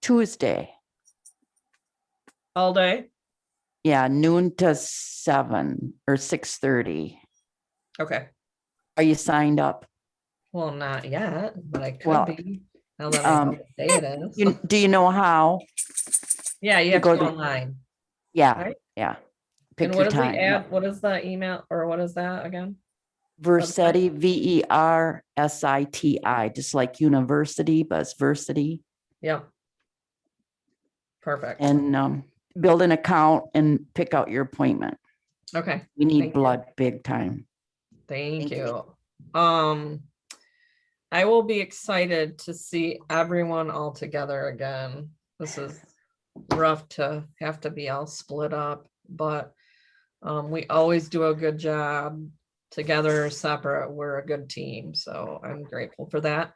Tuesday. All day? Yeah, noon to 7 or 6:30. Okay. Are you signed up? Well, not yet, but I could Well, be. Now that I know what day it is. Do you know how? Yeah, you to have to go go to- online. Yeah, Right? yeah. Pick And your what is time. the ad? What is the email or what is that again? Versiti, VERSITI, just like university, but it's Versity. Yep. Perfect. And build an account and pick out your appointment. Okay. We need Thank you. blood big time. Thank you. I will be excited to see everyone all together again. This is rough to have to be all split up, but we always do a good job together or separate. We're a good team, so I'm grateful for that.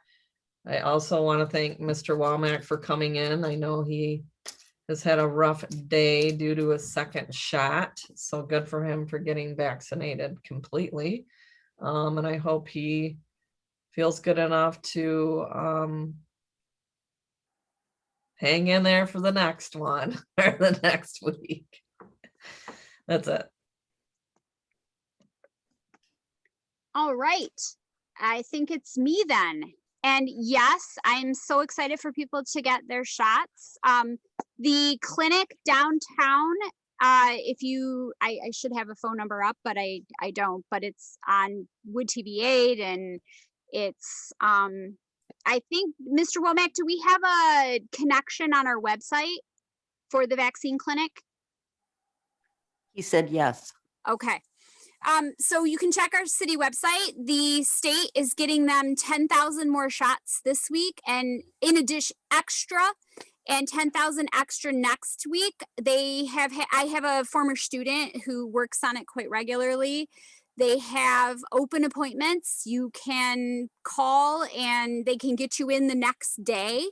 I also want to thank Mr. Walmack for coming in. I know he has had a rough day due to a second shot, so good for him for getting vaccinated completely. And I hope he feels good enough to hang in there for the next one or the next week. That's it. All right. I think it's me then. And yes, I'm so excited for people to get their shots. The clinic downtown, if you, I should have a phone number up, but I don't, but it's on Wood TV 8 and it's, I think, Mr. Womack, do we have a connection on our website for the vaccine clinic? He said yes. Okay. So you can check our city website. The state is getting them 10,000 more shots this week, and in addition, extra, and 10,000 extra next week. They have, I have a former student who works on it quite regularly. They have open appointments. You can call and they can get you in the next day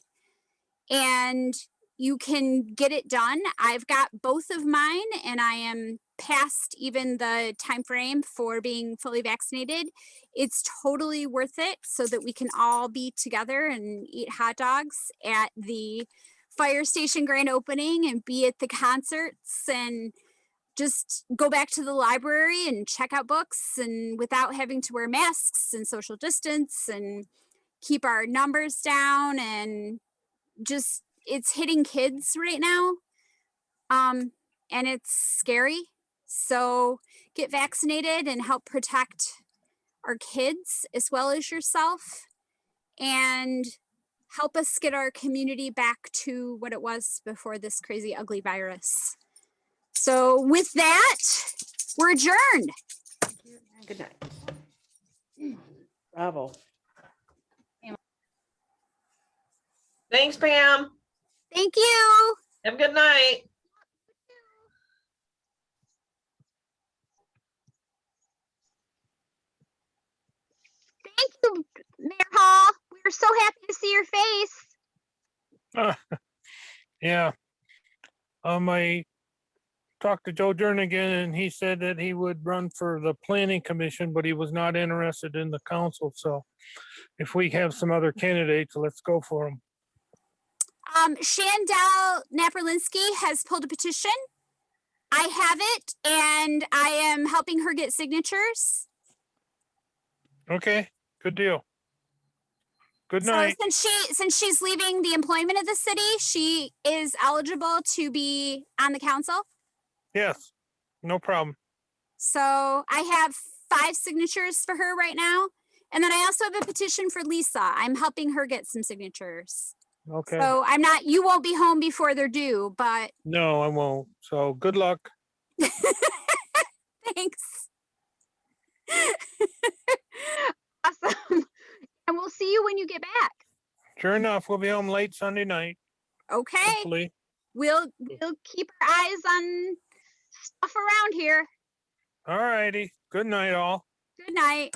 and you can get it done. I've got both of mine and I am past even the time frame for being fully vaccinated. It's totally worth it so that we can all be together and eat hot dogs at the fire station grand opening and be at the concerts and just go back to the library and check out books and without having to wear masks and social distance and keep our numbers down. And just, it's hitting kids right now. And it's scary. So get vaccinated and help protect our kids as well as yourself and help us get our community back to what it was before this crazy, ugly virus. So with that, we're adjourned. Good night. Bravo. Thanks, Pam. Thank you. Have a good night. Thank you, Mayor Hall. We were so happy to see your face. Yeah. I talked to Joe Jernigan and he said that he would run for the planning commission, but he was not interested in the council. So if we have some other candidates, let's go for them. Shandell Naperlinsky has pulled a petition. I have it and I am helping her get signatures. Okay, good deal. Good night. So since she's leaving the employment of the city, she is eligible to be on the council. Yes, no problem. So I have 5 signatures for her right now. And then I also have a petition for Lisa. I'm helping her get some signatures. Okay. So I'm not, you won't be home before they're due, but No, I won't. So good luck. thanks. Awesome. And we'll see you when you get back. Sure enough, we'll be home late Sunday night, Okay. hopefully. We'll keep our eyes on stuff around here. All righty. Good night, all. Good night.